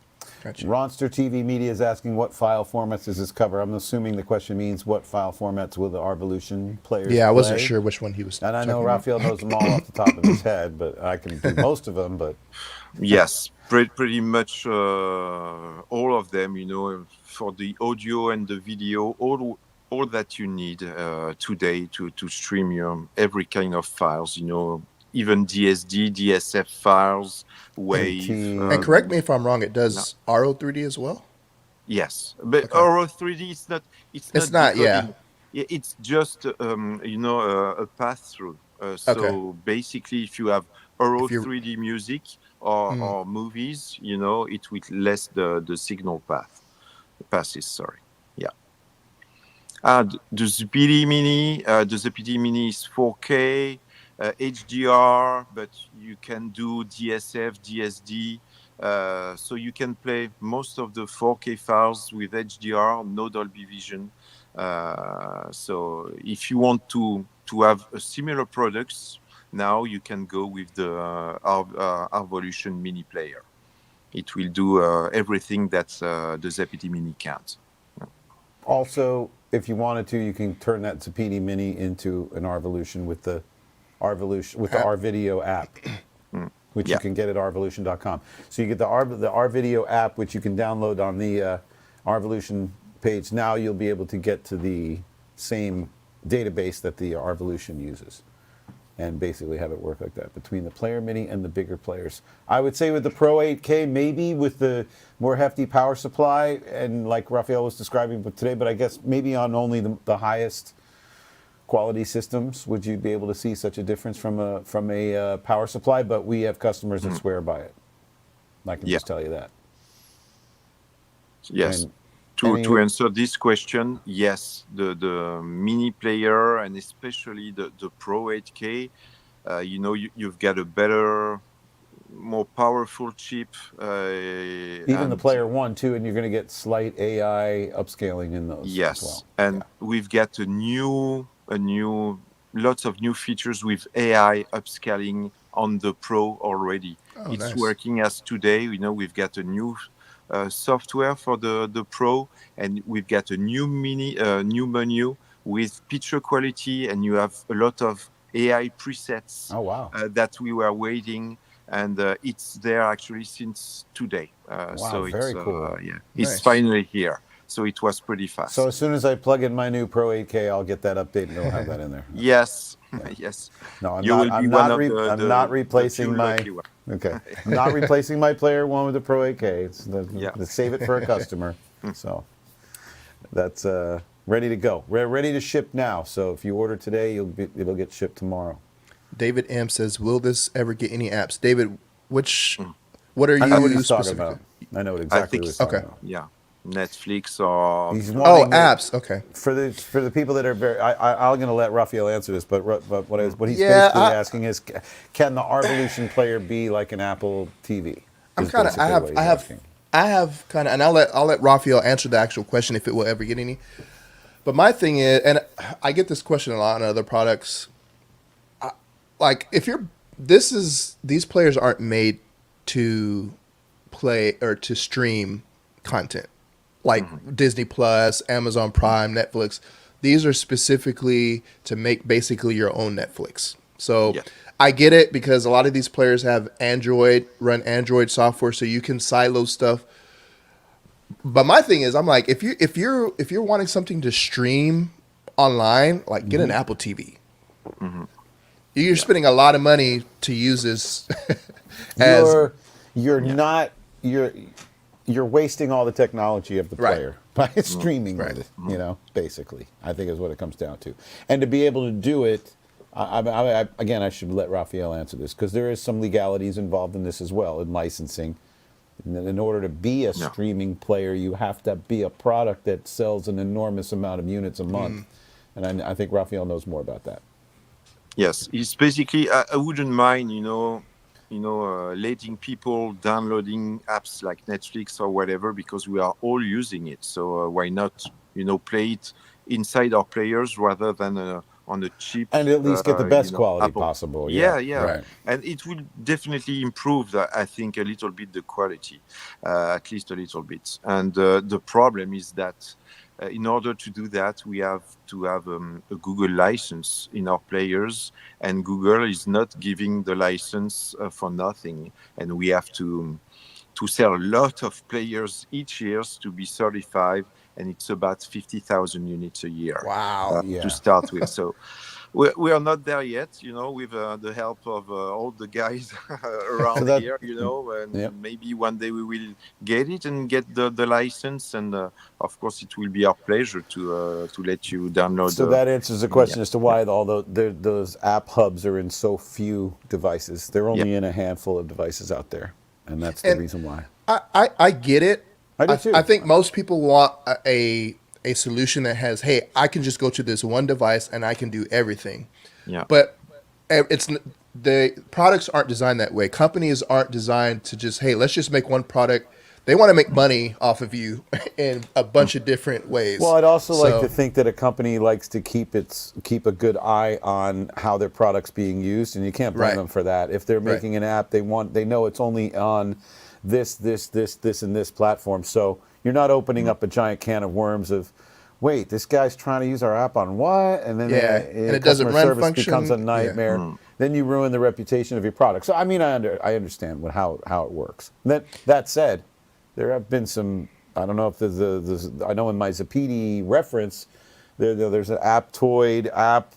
Gotcha. Ronster TV Media is asking what file formats does this cover. I'm assuming the question means what file formats will the R-Volution players Yeah, I wasn't play? sure which one he was. And I know Raphael knows them all off the top of his head, but I can do most of them. But yes, pretty much all of them. For the audio and the video, all that you need today to stream your every kind of files. Even DSD, DSF files, WAV. And correct me if I'm wrong. It does RO3D as well. Yes, but RO3D it's not. Yeah. It's just a pass through. So basically, if you have RO3D music or movies, it will less the signal passes. Sorry. Yeah. The Zappiti Mini is 4K. HDR, but you can do DSF, DSD, so you can play most of the 4K files with HDR, no Dolby Vision. So if you want to have a similar products, now you can go with the R-Volution Mini player. It will do everything that the Zappiti Mini can't. Also, if you wanted to, you can turn that Zappiti Mini into an Arvolution with the RVideo app, which Yeah. you can get at arvolution.com. So you get the RVideo app, which you can download on the Arvolution page. Now you'll be able to get to the same database that the Arvolution uses, and basically have it work like that between the Player Mini and the bigger players. I would say with the Pro 8K, maybe with the more hefty power supply, and like Raphael was describing today, but I guess maybe on only the highest quality systems would you be able to see such a difference from a power supply. But we have customers that swear by it. I can just tell you that. Yes. And To answer this question, yes, the mini player and especially the Pro 8K, you've got a better, more powerful chip. even the Player 1 too, and you're going to get slight AI upscaling in those as well. And we've got lots of new features with AI upscaling on the Pro already. It's nice. working as today. We've got a new software for the Pro, and we've got a new new menu with picture quality, and you have a lot of AI presets. Oh wow! That we were waiting, and it's there actually since today. Wow, so very it's, cool. It's Nice. finally here. So it was pretty fast. So as soon as I plug in my new Pro 8K, I'll get that update and it'll have that in there. Yes, yes. No, I'm You will be one of I'm not the replacing few my. lucky ones. Okay, I'm not replacing my Player 1 with the Pro 8K. It's the save it for a customer. So that's ready to go. We're ready to ship now. So if you order today, it'll get shipped tomorrow. David M says, "Will this ever get any apps?" David, what are I you know what he's talking specifically? about. I know exactly what he's talking okay. about. Yeah, Netflix or He's Oh, wanting apps. Okay. for the people that are very. I'm going to let Raphael answer this, but what he's Yeah, basically asking is, can the Arvolution player be like an Apple TV? I'm Is kind of. basically what he's asking. I have kind of, and I'll let Raphael answer the actual question if it will ever get any. But my thing is, and I get this question a lot on other products. Like, if you're, these players aren't made to play or to stream content like Disney Plus, Amazon Prime, Netflix. These are specifically to make basically your own Netflix. So I get it, because a lot of these players have run Android software, so you can silo stuff. But my thing is, I'm like, if you're wanting something to stream online, like get an Apple TV. You're spending a lot of money to use this. You're wasting all the technology of the player by streaming Right. with it. Basically, I think is what it comes down to. And to be able to do it, again, I should let Raphael answer this, because there is some legalities involved in this as well, in licensing. In order to be a streaming player, you have to be a product that sells an enormous amount of units a month. And I think Raphael knows more about that. Yes, it's basically. I wouldn't mind, letting people downloading apps like Netflix or whatever, because we are all using it. So why not, play it inside our players rather than on a cheap, and at least get the best quality Apple. possible. Yeah. Right. And it will definitely improve, I think, a little bit the quality, at least a little bit. And the problem is that in order to do that, we have to have a Google license in our players, and Google is not giving the license for nothing. And we have to sell a lot of players each year to be certified, and it's about 50,000 units a year. Wow. To start with. So we are not there yet, with the help of all the guys around here, and maybe one day we will get it and get the license, and of course it will be our pleasure to let you download. So that answers the question as to why those app hubs are in so few devices. They're only in a handful of devices out there, and that's the reason why. I get it. I do too. I think most people want a solution that has, hey, I can just go to this one device and I can do everything. Yeah. But the products aren't designed that way. Companies aren't designed to just, hey, let's just make one product. They want to make money off of you in a bunch of different ways. Well, I'd also like to think that a company likes to keep a good eye on how their product's being used, and you can't blame them for that. If they're making an app, they know it's only on this, and this platform. So you're not opening up a giant can of worms of, wait, this guy's trying to use our app on what? And then Yeah, and it doesn't customer run service function. becomes a Yeah. nightmare. Then you ruin the reputation of your product. So I mean, I understand how it works. That said, there have been some. I don't know if there's I know in my Zappiti reference, there's an Aptoid app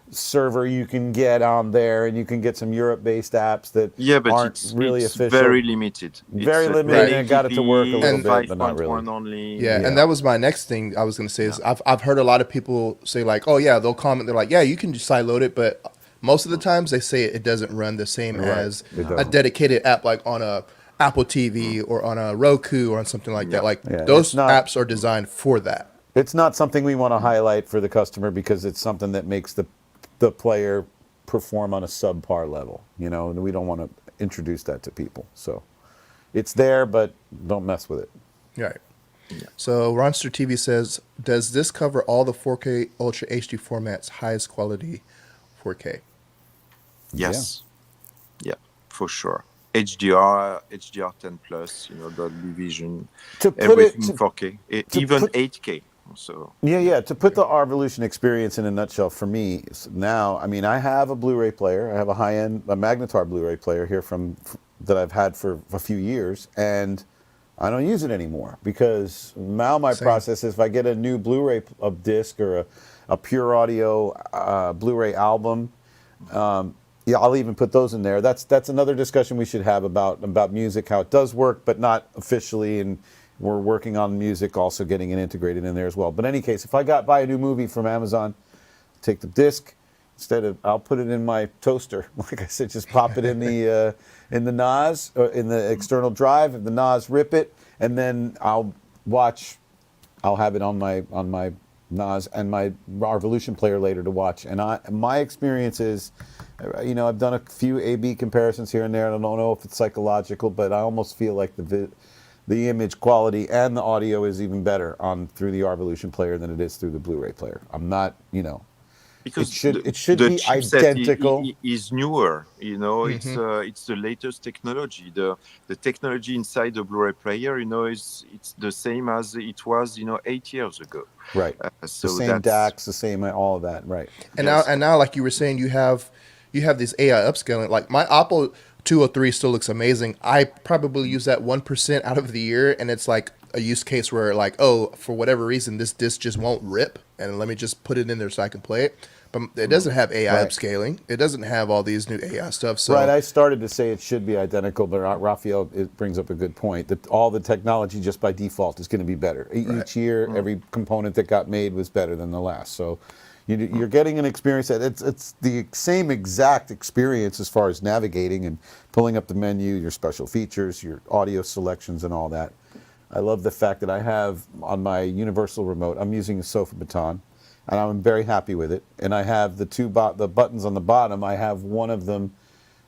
server you can get on there, and you can get some Europe-based apps that but aren't really it's official. very limited. Very It's limited, and it got it to work a little bit, but not really. 5.1 only. Yeah, and that was my next thing I was going to say is I've heard a lot of people say like, oh yeah, they'll comment. They're like, yeah, you can just sideload it, but most of the times they say it doesn't run the same as a dedicated app like on a Apple TV or on a Roku or on something like that. Like those apps are designed for that. It's not something we want to highlight for the customer because it's something that makes the player perform on a subpar level, you know, and we don't want to introduce that to people. So it's there, but don't mess with it. Right. So Ronster TV says, does this cover all the 4K Ultra HD formats, highest quality 4K? Yes. Yeah, for sure. HDR, HDR10 plus, you know, Dolby Vision, everything 4K, even 8K. So to put the Arvolution experience in a nutshell for me now, I mean, I have a Blu-ray player. I have a high-end MagTheatron Blu-ray player here that I've had for a few years, and I don't use it anymore because now my process is if I get a new Blu-ray disc or a pure audio Blu-ray album, I'll even put those in there. That's another discussion we should have about music, how it does work, but not officially, and we're working on music, also getting it integrated in there as well. But in any case, if I buy a new movie from Amazon, take the disc, I'll put it in my toaster. Like I said, just pop it in the NAS, or in the external drive, and the NAS, rip it, and then I'll have it on my NAS and my Arvolution player later to watch. And my experience is, you know, I've done a few A/B comparisons here and there, and I don't know if it's psychological, but I almost feel like the image quality and the audio is even better through the Arvolution player than it is through the Blu-ray player. I'm not, you know, because it should be identical. Is newer, you know. It's the latest technology. The technology inside the Blu-ray player, you know, it's the same as it was, you know, 8 years ago. Right. So the same DACs, the same all of that. Right. And now, like you were saying, you have this AI upscaling. Like my Oppo 203 still looks amazing. I probably use that 1% out of the year, and it's like a use case where like, oh, for whatever reason, this disc just won't rip, and let me just put it in there so I can play it. But it doesn't have AI upscaling. It doesn't have all these new AI stuff. So I started to say it should be identical, but Raphael brings up a good point that all the technology just by default is going to be better. Each year, every component that got made was better than the last. So you're getting an experience that it's the same exact experience as far as navigating and pulling up the menu, your special features, your audio selections, and all that. I love the fact that I have on my universal remote, I'm using a Sofa Baton, and I'm very happy with it. And I have the buttons on the bottom. I have one of them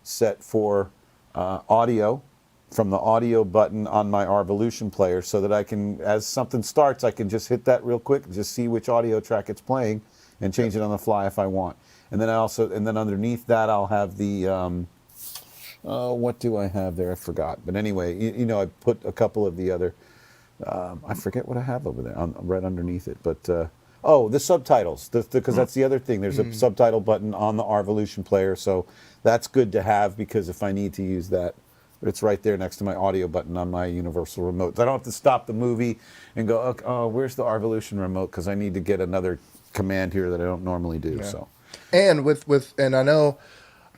set for audio, from the audio button on my Arvolution player, so that I can, as something starts, I can just hit that real quick and just see which audio track it's playing, and change it on the fly if I want. And then underneath that, I'll have the what do I have there? I forgot. But anyway, you know, I put a couple of the other. I forget what I have over there, right underneath it. But the subtitles, because that's the other thing. There's a subtitle button on the Arvolution player, so that's good to have because if I need to use that, it's right there next to my audio button on my universal remote. I don't have to stop the movie and go, oh, where's the Arvolution remote? Because I need to get another command here that I don't normally do. Yeah. So, and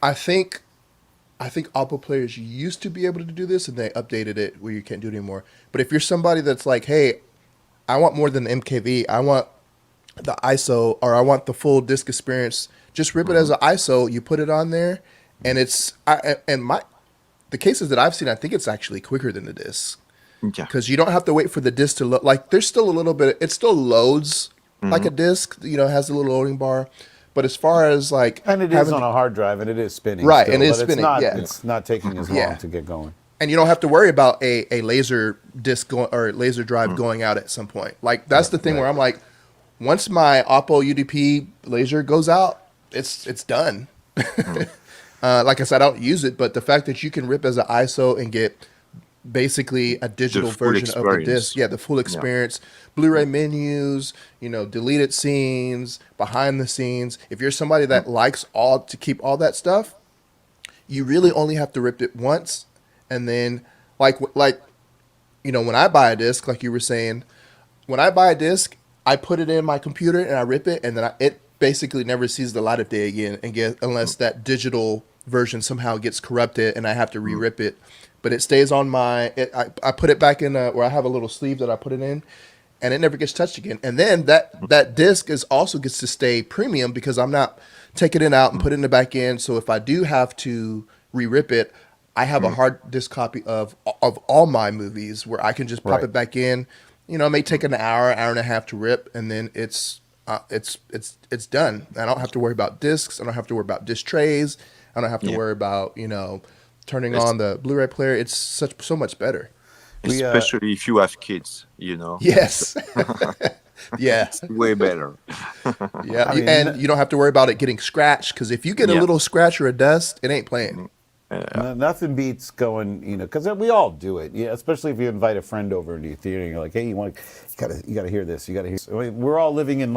I think Oppo players used to be able to do this, and they updated it where you can't do it anymore. But if you're somebody that's like, hey, I want more than the MKV, I want the ISO, or I want the full disc experience, just rip it as an ISO. You put it on there, and the cases that I've seen, I think it's actually quicker than the disc. Okay. Because you don't have to wait for the disc to load. Like there's still a little bit. It still loads like a disc. You know, has a little loading bar. But as far as like, and it is on a hard drive, and it is spinning. Right, still, and it's spinning. It's not taking as long to get going. And you don't have to worry about a laser disc or laser drive going out at some point. Like that's the thing where I'm like, once my Oppo UDP laser goes out, it's done. Like I said, I don't use it, but the fact that you can rip as an ISO and get basically a digital full version of the disc. experience. Yeah, the full Yeah. experience. Blu-ray menus, deleted scenes, behind the scenes. If you're somebody that likes all to keep all that stuff, you really only have to rip it once, and then like when I buy a disc, like you were saying, when I buy a disc, I put it in my computer and I rip it, and then it basically never sees the light of day again, unless that digital version somehow gets corrupted and I have to re-rip it. But it stays on I put it back in where I have a little sleeve that I put it in, and it never gets touched again. And then that disc also gets to stay premium because I'm not taking it out and putting it back in. So if I do have to re-rip it, I have a hard disk copy of all my movies where I can just pop it back in. It may take an hour and a half to rip, and then it's done. I don't have to worry about discs. I don't have to worry about disc trays. I don't have to worry about turning on the Blu-ray player. It's so much better. Especially if you have kids, Yes. Yeah. It's way better. Yeah. And you don't have to worry about it getting scratched, because if you get a little scratch or a dust, it ain't playing. Nothing beats going, because we all do it. Yeah, especially if you invite a friend over into your theater and you're like, hey, you gotta hear this. You gotta hear. I mean, we're all living in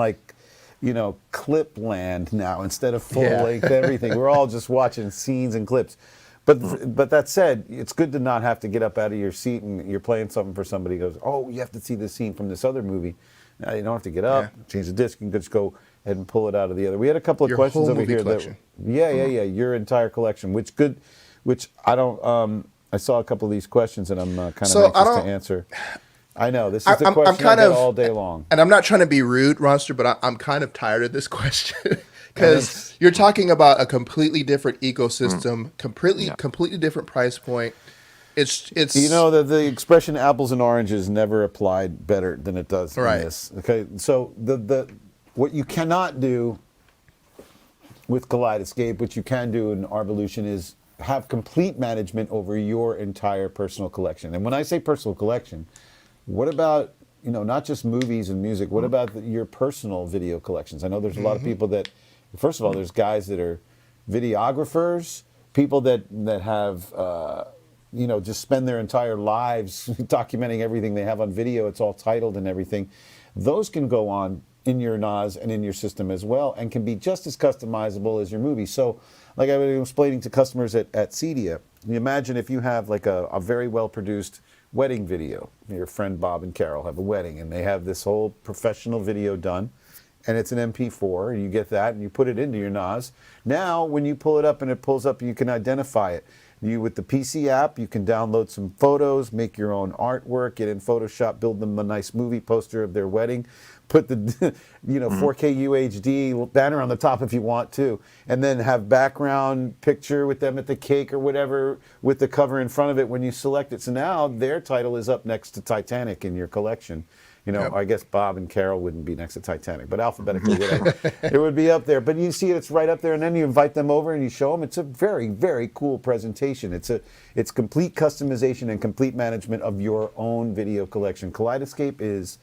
clip land now instead of full length everything. We're all just watching scenes and clips. But that said, it's good to not have to get up out of your seat and you're playing something for somebody who goes, oh, you have to see this scene from this other movie. Now you don't have to get up, change the disc, you can just go ahead and pull it out of the other. We had a couple of Your questions whole over movie here. Collection. Your entire collection, which I don't. I saw a couple of these questions and I'm kind of anxious to answer. I know this is the question I get all day long, and I'm not trying to be rude, Monster, but I'm kind of tired of this question because you're talking about a completely different ecosystem, completely different price point. It's the expression apples and oranges never applied better than it does in this. Okay, so the what you cannot do with Kaleidescape, which you can do in Arvolution, is have complete management over your entire personal collection. And when I say personal collection, what about not just movies and music? What about your personal video collections? I know there's a lot of people that, first of all, there's guys that are videographers, people that have just spend their entire lives documenting everything they have on video. It's all titled and everything. Those can go on in your NAS and in your system as well, and can be just as customizable as your movie. So, like I was explaining to customers at Cedia, you imagine if you have like a very well-produced wedding video. Your friend Bob and Carol have a wedding, and they have this whole professional video done, and it's an MP4, and you get that, and you put it into your NAS. Now, when you pull it up and it pulls up, you can identify it. With the PC app, you can download some photos, make your own artwork, get in Photoshop, build them a nice movie poster of their wedding, put the 4K UHD banner on the top if you want to, and then have background picture with them at the cake or whatever with the cover in front of it when you select it. So now their title is up next to Titanic in your collection. I guess Bob and Carol wouldn't be next to Titanic, but alphabetically, it would be up there. But you see it's right up there, and then you invite them over and you show them. It's a very, very cool presentation. It's complete customization and complete management of your own video collection. Kaleidescape is,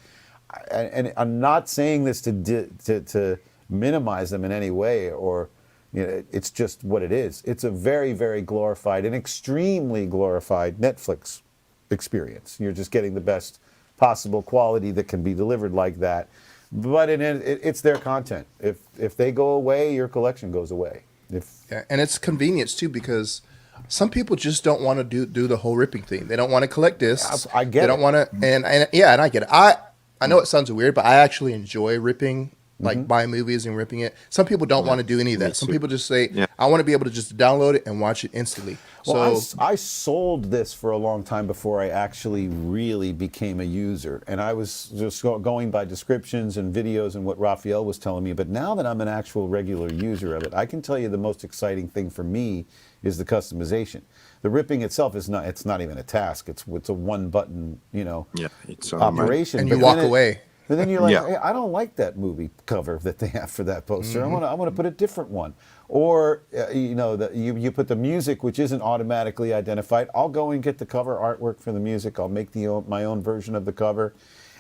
and I'm not saying this to minimize them in any way, or it's just what it is. It's a very, very glorified and extremely glorified Netflix experience. You're just getting the best possible quality that can be delivered like that, but it's their content. If they go away, your collection goes away. And it's convenience too, because some people just don't want to do the whole ripping thing. They don't want to collect discs. I get it. They don't want to, and I get it. I know it sounds weird, but I actually enjoy ripping, like buying movies and ripping it. Some people don't want to do any of that. Some people just say, I want to be able to just download it and watch it instantly. Well, So I sold this for a long time before I actually really became a user. And I was just going by descriptions and videos and what Raphael was telling me. But now that I'm an actual regular user of it, I can tell you the most exciting thing for me is the customization. The ripping itself it's not even a task. It's a one button, it's operation. and you walk away. And then you're like, hey, I don't like that movie cover that they have for that poster. I want to put a different one. Or you put the music, which isn't automatically identified. I'll go and get the cover artwork for the music. I'll make my own version of the cover,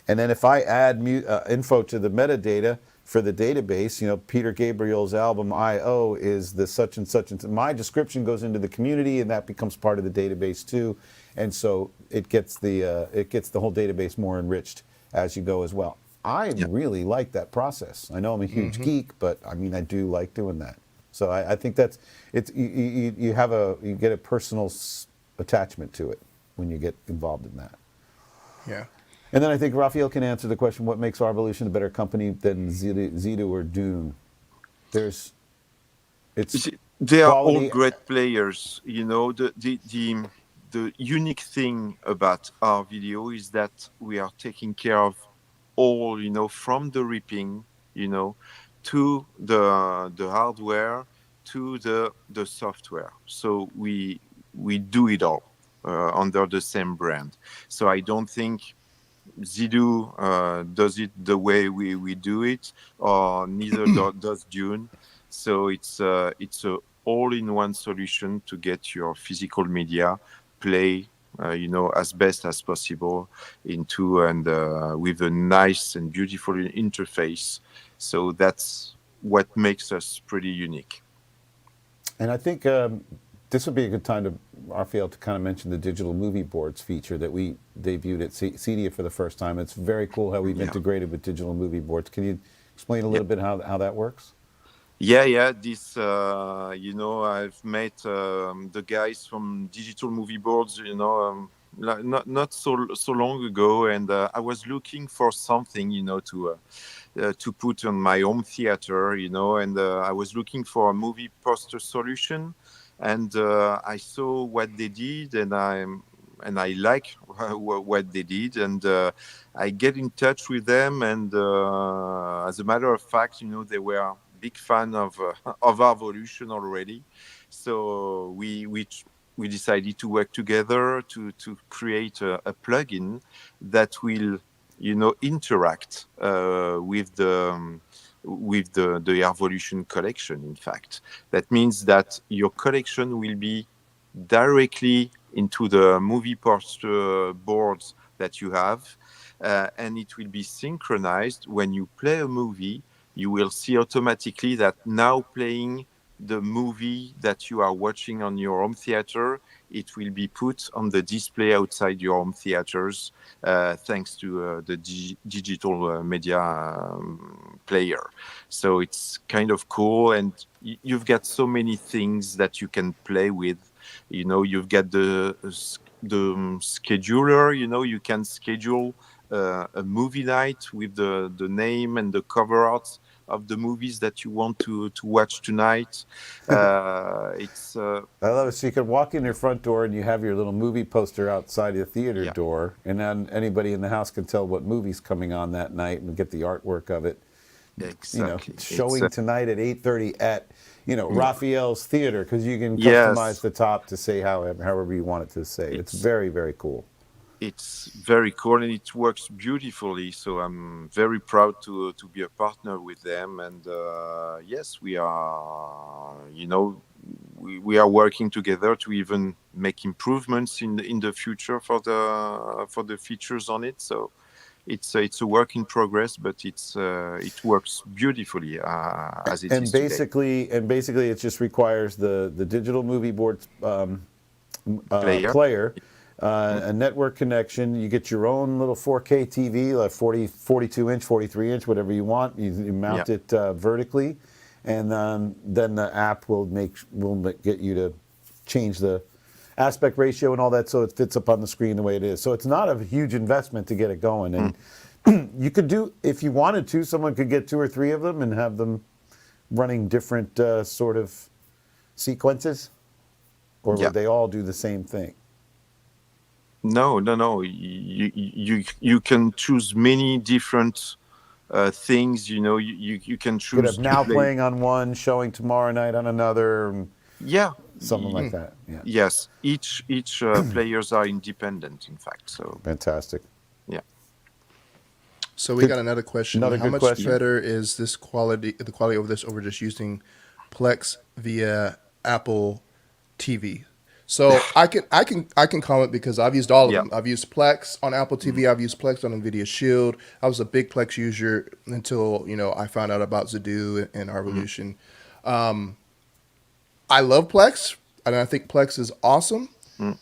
and then if I add info to the metadata for the database. You know, Peter Gabriel's album I.O. is the such and such, and my description goes into the community, and that becomes part of the database too. And so it gets the whole database more enriched as you go as well. I really like that process. I know I'm a huge geek, but I mean, I do like doing that. So I think that's you get a personal attachment to it when you get involved in that. Yeah. And then I think Raphael can answer the question: what makes Arvolution a better company than Zidoo or Dune? They are all quality. great players. You know, the unique thing about our video is that we are taking care of all, you know, from the ripping, you know, to the hardware, to the software. So we do it all under the same brand. So I don't think Zidoo does it the way we do it, or neither does Dune. So it's a all-in-one solution to get your physical media play, you know, as best as possible into and with a nice and beautiful interface. So that's what makes us pretty unique. And I think this would be a good time to, Raphael, to kind of mention the digital movie boards feature that we debuted at CEDIA for the first time. It's very cool how we've integrated with digital movie boards. Can you explain a little bit how that works? Yeah. This, you know, I've met the guys from Digital Movie Boards, you know, not so long ago, and I was looking for something, you know, to put on my home theater, you know, and I was looking for a movie poster solution, and I saw what they did, and I like what they did, and I get in touch with them, and as a matter of fact, you know, they were big fan of Arvolution already, so we decided to work together to create a plugin that will, you know, interact with the Arvolution collection. In fact, that means that your collection will be directly into the movie poster boards that you have, and it will be synchronized. When you play a movie, you will see automatically that now playing the movie that you are watching on your home theater, it will be put on the display outside your home theaters, thanks to the digital media player. So it's kind of cool, and you've got so many things that you can play with. You know, you've got the scheduler. You know, you can schedule a movie night with the name and the cover art of the movies that you want to watch tonight. It's I love it. So you can walk in your front door and you have your little movie poster outside the theater door, and then anybody in the house can tell what movie's coming on that night and get the artwork of it. exactly You know, showing tonight at 8:30 at, you know, Raphael's Theater, because you can customize the top to say however you want it to say. It's very, very cool. It's very cool, and it works beautifully. So I'm very proud to be a partner with them. And yes, we are, you know, we are working together to even make improvements in the future for the features on it. So it's a work in progress, but it works beautifully as it is today. And basically, it just requires the digital movie board player. A network connection. You get your own little 4K TV, like 42 inch, 43 inch, whatever you want. You mount it vertically, and then the app will get you to change the aspect ratio and all that, so it fits up on the screen the way it is. So it's not a huge investment to get it going, and you could do, if you wanted to, someone could get 2 or 3 of them and have them running different sort of sequences, or would they all do the same thing? No. You can choose many different things. You know, you can choose. You could have now playing on one, showing tomorrow night on another. Something like that. Yeah. Yes. Each players are independent, in fact. So fantastic. Yeah. So we got another question. How much better is the quality of this over just using PLEX via Apple TV? So I can comment because I've used all of Yeah. them. I've used Plex on Apple TV. I've used Plex on NVIDIA Shield. I was a big Plex user until I found out about Zidoo and Arvolution. I love Plex, and I think Plex is awesome.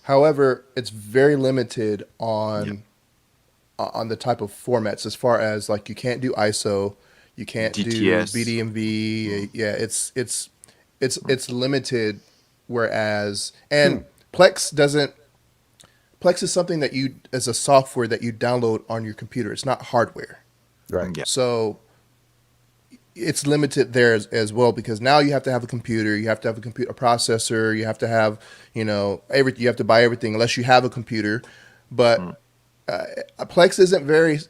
However, it's very limited Yeah. on the type of formats as far as like you can't do ISO, you can't do DTS. BDMV. Yeah, it's limited. Whereas and Plex is something that you as a software that you download on your computer. It's not hardware. Right. Yeah. So it's limited there as well because now you have to have a computer, you have to have a processor, you have to have everything. You have to buy everything unless you have a computer. But Plex isn't very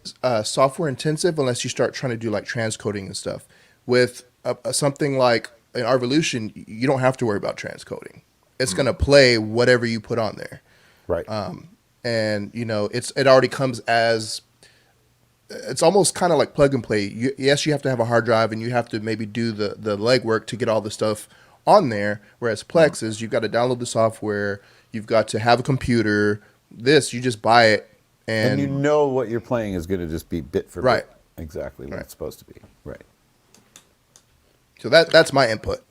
software intensive unless you start trying to do like transcoding and stuff. With something like an Arvolution, you don't have to worry about transcoding. It's going to play whatever you put on there. Right. And it already comes as it's almost kind of like plug and play. Yes, you have to have a hard drive and you have to maybe do the legwork to get all the stuff on there. Whereas Plex is you've got to download the software, you've got to have a computer. This you just buy it and you know what you're playing is going to just be bit for right. bit exactly what it's supposed to be. Right. So that's my input.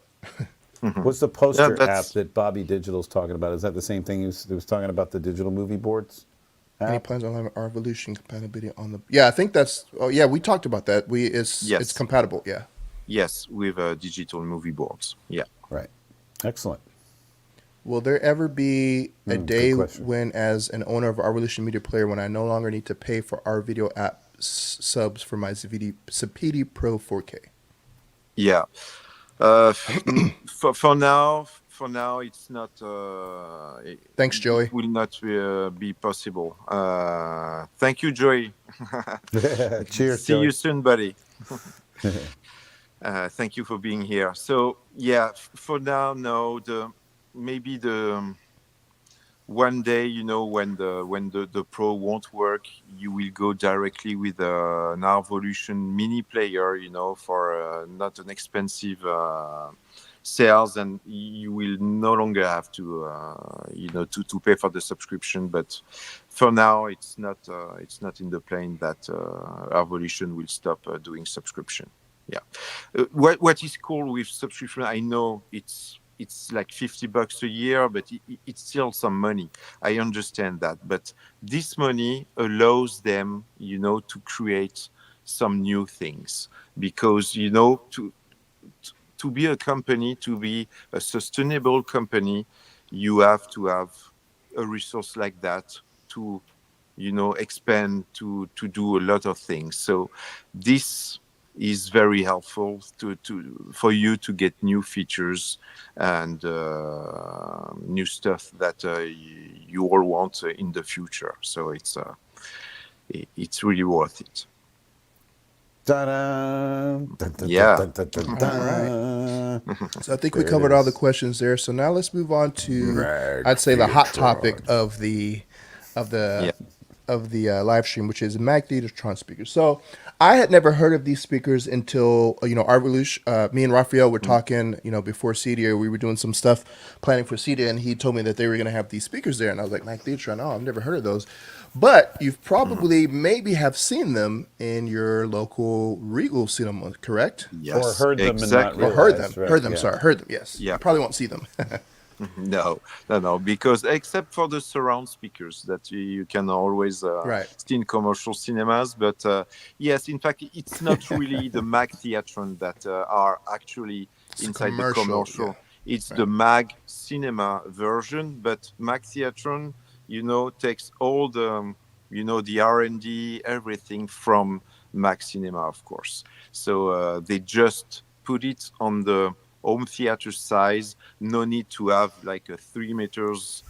What's the poster app that Bobby Digital's talking about? Is that the same thing he was talking about, the digital movie boards? Any plans on having Arvolution compatibility on the? Yeah, I think that's. Oh, yeah, we talked about that. It's compatible. Yeah. Yes, with digital movie boards. Yeah. Right. Excellent. Will there ever be a day when, as an owner of an Arvolution media player, when I no longer need to pay for our video app subs for my Zappiti Pro 4K? Yeah. For now, it's not. Thanks, Joey. It will not be possible. Thank you, Joey. Cheers. See Joey. you soon, buddy. Thank you for being here. So yeah, for now, no. Maybe the one day, when the Pro won't work, you will go directly with an Arvolution mini player, for not an expensive sales, and you will no longer have to to pay for the subscription. But for now, it's not in the plan that Arvolution will stop doing subscription. Yeah. What is cool with subscription, I know it's like $50 a year, but it's still some money. I understand that, but this money allows them, to create some new things, because to be a company, to be a sustainable company, you have to have a resource like that to, expand, to do a lot of things. So this is very helpful for you to get new features and new stuff that you all want in the future. So it's really worth it. Yeah. So I think we covered all the questions there. So now let's move on to I'd say the hot topic of the live stream, which is Mac Theatron speakers. So I had never heard of these speakers until Arvolution. Me and Raphael were talking, before CEDIA. We were doing some stuff planning for CEDIA, and he told me that they were going to have these speakers there, and I was like, Mac Theatron? Oh, I've never heard of those. But you've probably maybe have seen them in your local Regal cinema, correct? Yes, or heard them exactly. and not Or realized, heard them. yeah. Sorry, heard them. Yes. Yeah. You probably won't see them. No, because except for the surround speakers that you can always see in commercial cinemas. But yes, in fact, it's not really the Mac Theatron that are actually inside the commercial. Yeah. It's the Mag Cinema version, but Mac Theatron, takes all the, the R&D, everything from Mac Cinema, of course. So they just put it on the home theater size. No need to have like a 3 meters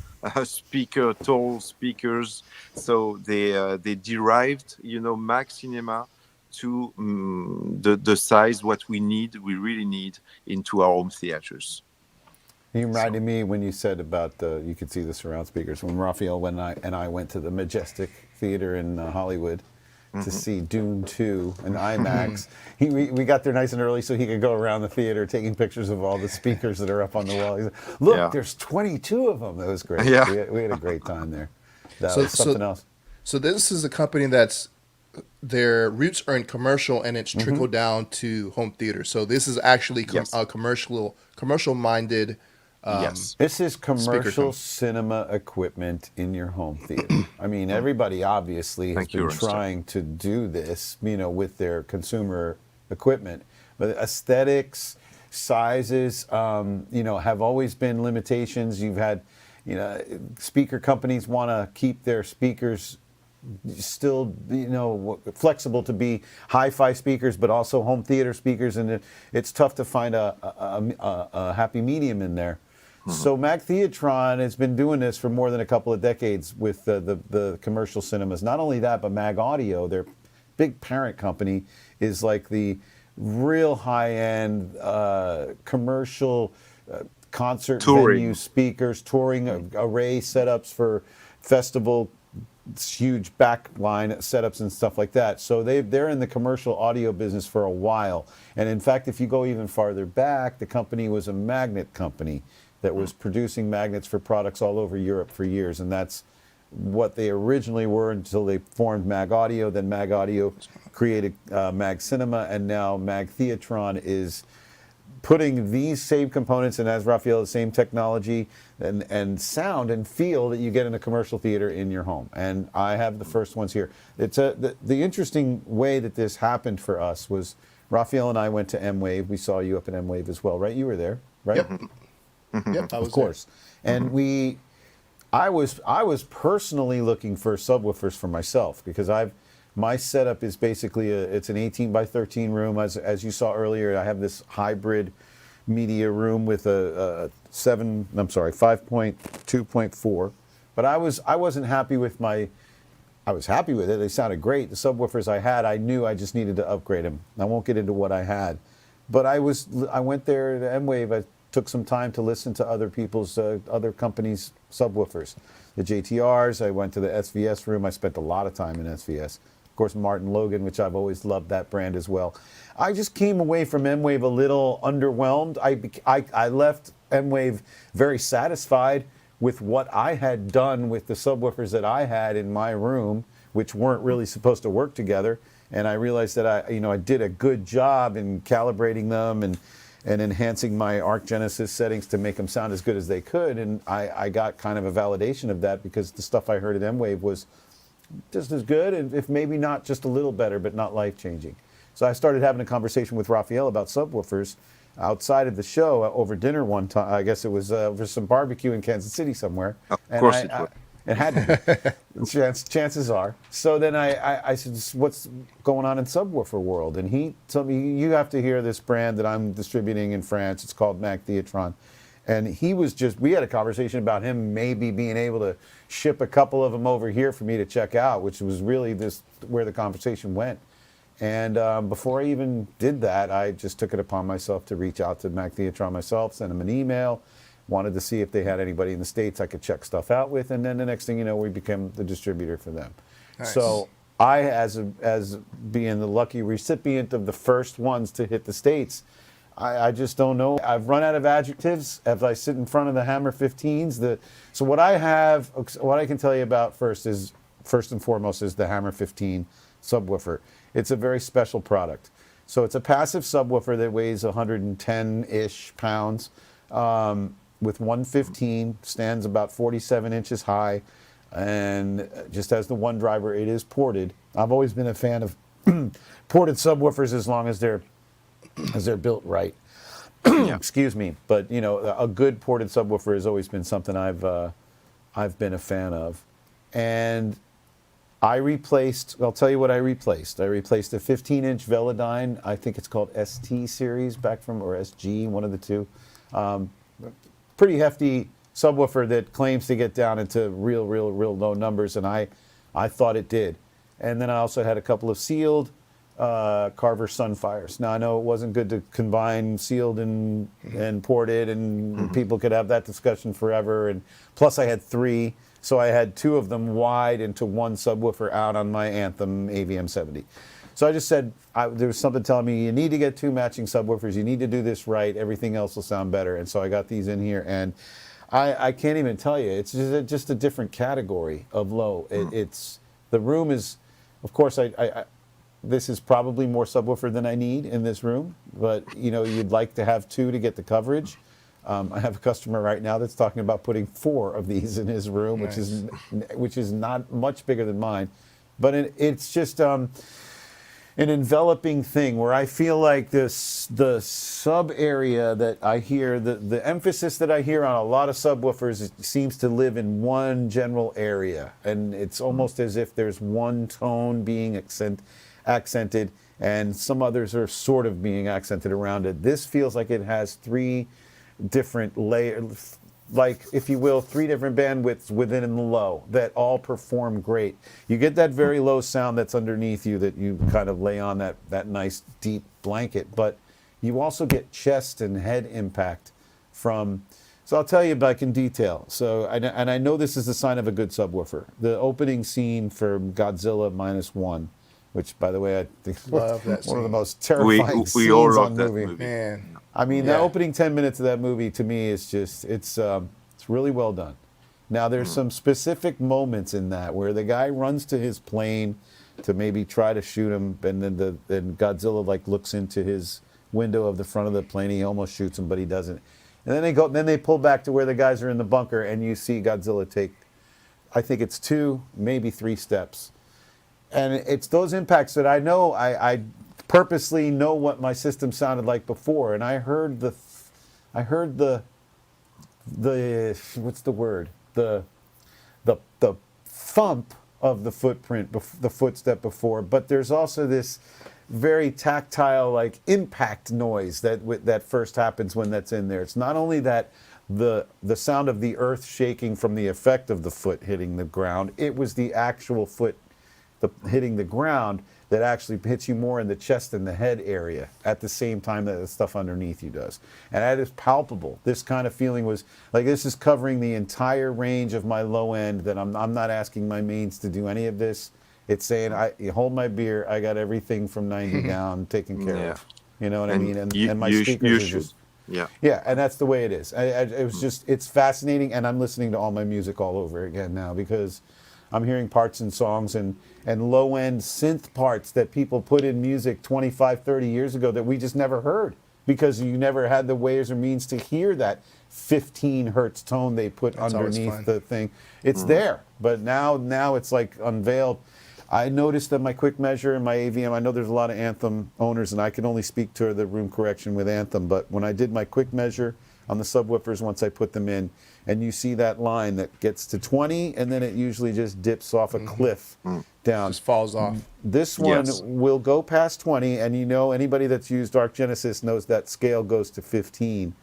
speaker, tall speakers. So they derived, Mac Cinema to the size what we really need into our home theaters. You reminded me when you said about you could see the surround speakers when Raphael and I went to the Majestic Theater in Hollywood, to see Dune 2 and IMAX. We got there nice and early so he could go around the theater taking pictures of all the speakers that are up on the wall. He said, look, there's 22 of them. It was great. Yeah. We had a great time there. That was something else. So this is a company that's their roots are in commercial and it's trickled down to home theater. So this is actually a commercial minded. Yes. This is commercial cinema equipment in your home theater. I mean, everybody obviously has been trying to do this, with their consumer equipment. But aesthetics, sizes, have always been limitations. You've had, speaker companies want to keep their speakers still, flexible to be hi-fi speakers, but also home theater speakers, and it's tough to find a happy medium in there. So Mac Theatron has been doing this for more than a couple of decades with the commercial cinemas. Not only that, but Mag Audio, their big parent company, is like the real high-end commercial concert venue speakers, touring array setups for festival, huge backline setups and stuff like that. So they're in the commercial audio business for a while. And in fact, if you go even farther back, the company was a magnet company that was producing magnets for products all over Europe for years. And that's what they originally were until they formed Mag Audio. Then Mag Audio created Mag Cinema, and now Mag Theatron is putting these same components, and as Raphael, the same technology and sound and feel that you get in a commercial theater in your home. And I have the first ones here. It's the interesting way that this happened for us was Raphael and I went to M-Wave. We saw you up at M-Wave as well, right? You were there, right? Yep. Yep, I was of course. There. And I was personally looking for subwoofers for myself because my setup is basically it's an 18 by 13 room. As you saw earlier, I have this hybrid media room with a 5.2.4. But I wasn't happy with I was happy with it. They sounded great. The subwoofers I had, I knew I just needed to upgrade them. I won't get into what I had. But I went there to M-Wave. I took some time to listen to other people's, other companies' subwoofers. The JTRs, I went to the SVS room. I spent a lot of time in SVS. Of course, Martin Logan, which I've always loved that brand as well. I just came away from M-Wave a little underwhelmed. I left M-Wave very satisfied with what I had done with the subwoofers that I had in my room, which weren't really supposed to work together. And I realized that I did a good job in calibrating them and enhancing my Arc Genesis settings to make them sound as good as they could. And I got kind of a validation of that because the stuff I heard at M-Wave was just as good, and if maybe not just a little better, but not life-changing. So I started having a conversation with Raphael about subwoofers outside of the show over dinner one time. I guess it was over some barbecue in Kansas City somewhere. Of course it would. It had to be. Chances are. So then I said, what's going on in subwoofer world? And he told me, you have to hear this brand that I'm distributing in France. It's called Mac Theatron. And we had a conversation about him maybe being able to ship a couple of them over here for me to check out, which was really where the conversation went. And before I even did that, I just took it upon myself to reach out to Mac Theatron myself, send them an email, wanted to see if they had anybody in the States I could check stuff out with, and then the next thing you know, we became the distributor for them. Nice. So I, as being the lucky recipient of the first ones to hit the States, I just don't know. I've run out of adjectives as I sit in front of the Hammer 15s. So what I can tell you about first and foremost is the Hammer 15 subwoofer. It's a very special product. So it's a passive subwoofer that weighs 110-ish pounds. With 115, stands about 47 inches high, and just has the one driver. It is ported. I've always been a fan of ported subwoofers as long as they're built right. Excuse me, but a good ported subwoofer has always been something I've been a fan of. And I'll tell you what I replaced. I replaced a 15-inch Velodyne. I think it's called ST series or SG, one of the two. Pretty hefty subwoofer that claims to get down into real low numbers, and I thought it did. And then I also had a couple of sealed Carver Sunfires. Now I know it wasn't good to combine sealed and ported, and people could have that discussion forever. And plus I had 3, so I had 2 of them wide into 1 subwoofer out on my Anthem AVM70. So I just said, there was something telling me you need to get 2 matching subwoofers. You need to do this right. Everything else will sound better. And so I got these in here, and I can't even tell you. It's just a different category of low. It's the room is, of course, this is probably more subwoofer than I need in this room, but you know, you'd like to have 2 to get the coverage. I have a customer right now that's talking about putting 4 of these in his room, Nice. which is not much bigger than mine, but it's just an enveloping thing where I feel like the sub area that I hear, the emphasis that I hear on a lot of subwoofers seems to live in one general area, and it's almost as if there's one tone being accented, and some others are sort of being accented around it. This feels like it has 3 different layers, like, if you will, 3 different bandwidths within the low that all perform great. You get that very low sound that's underneath you that you kind of lay on that nice deep blanket, but you also get chest and head impact from. So I'll tell you back in detail. So, and I know this is a sign of a good subwoofer. The opening scene for Godzilla -1, which, by the way, I think is Love that one of the scene. most terrifying We scenes all on love that movie. movie. Man. I mean, Yeah. the opening 10 minutes of that movie to me is just, it's really well done. Now, there's some specific moments in that where the guy runs to his plane to maybe try to shoot him, and then Godzilla like looks into his window of the front of the plane. He almost shoots him, but he doesn't. And then they pull back to where the guys are in the bunker, and you see Godzilla take, I think it's 2, maybe 3 steps. And it's those impacts that I know, I purposely know what my system sounded like before, and I heard the what's the word, the thump of the footprint, the footstep before, but there's also this very tactile, like, impact noise that first happens when that's in there. It's not only that the sound of the earth shaking from the effect of the foot hitting the ground, it was the actual foot hitting the ground that actually hits you more in the chest and the head area at the same time that the stuff underneath you does. And that is palpable. This kind of feeling was like, this is covering the entire range of my low end, that I'm not asking my mains to do any of this. It's saying, you hold my beer, I got everything from 90 down taken care of. You know what I mean? And my speakers are just... Yeah, and that's the way it is. It was just, it's fascinating, and I'm listening to all my music all over again now, because I'm hearing parts and songs and low-end synth parts that people put in music 25, 30 years ago that we just never heard, because you never had the ways or means to hear that 15 hertz tone they put underneath the thing. It's there, but now it's like unveiled. I noticed that my quick measure and my AVM, I know there's a lot of Anthem owners, and I can only speak to the room correction with Anthem, but when I did my quick measure on the subwoofers, once I put them in, and you see that line that gets to 20, and then it usually just dips off a cliff down. Just falls off. This one will go past 20, and you know, anybody that's used Arc Genesis knows that scale goes to 15.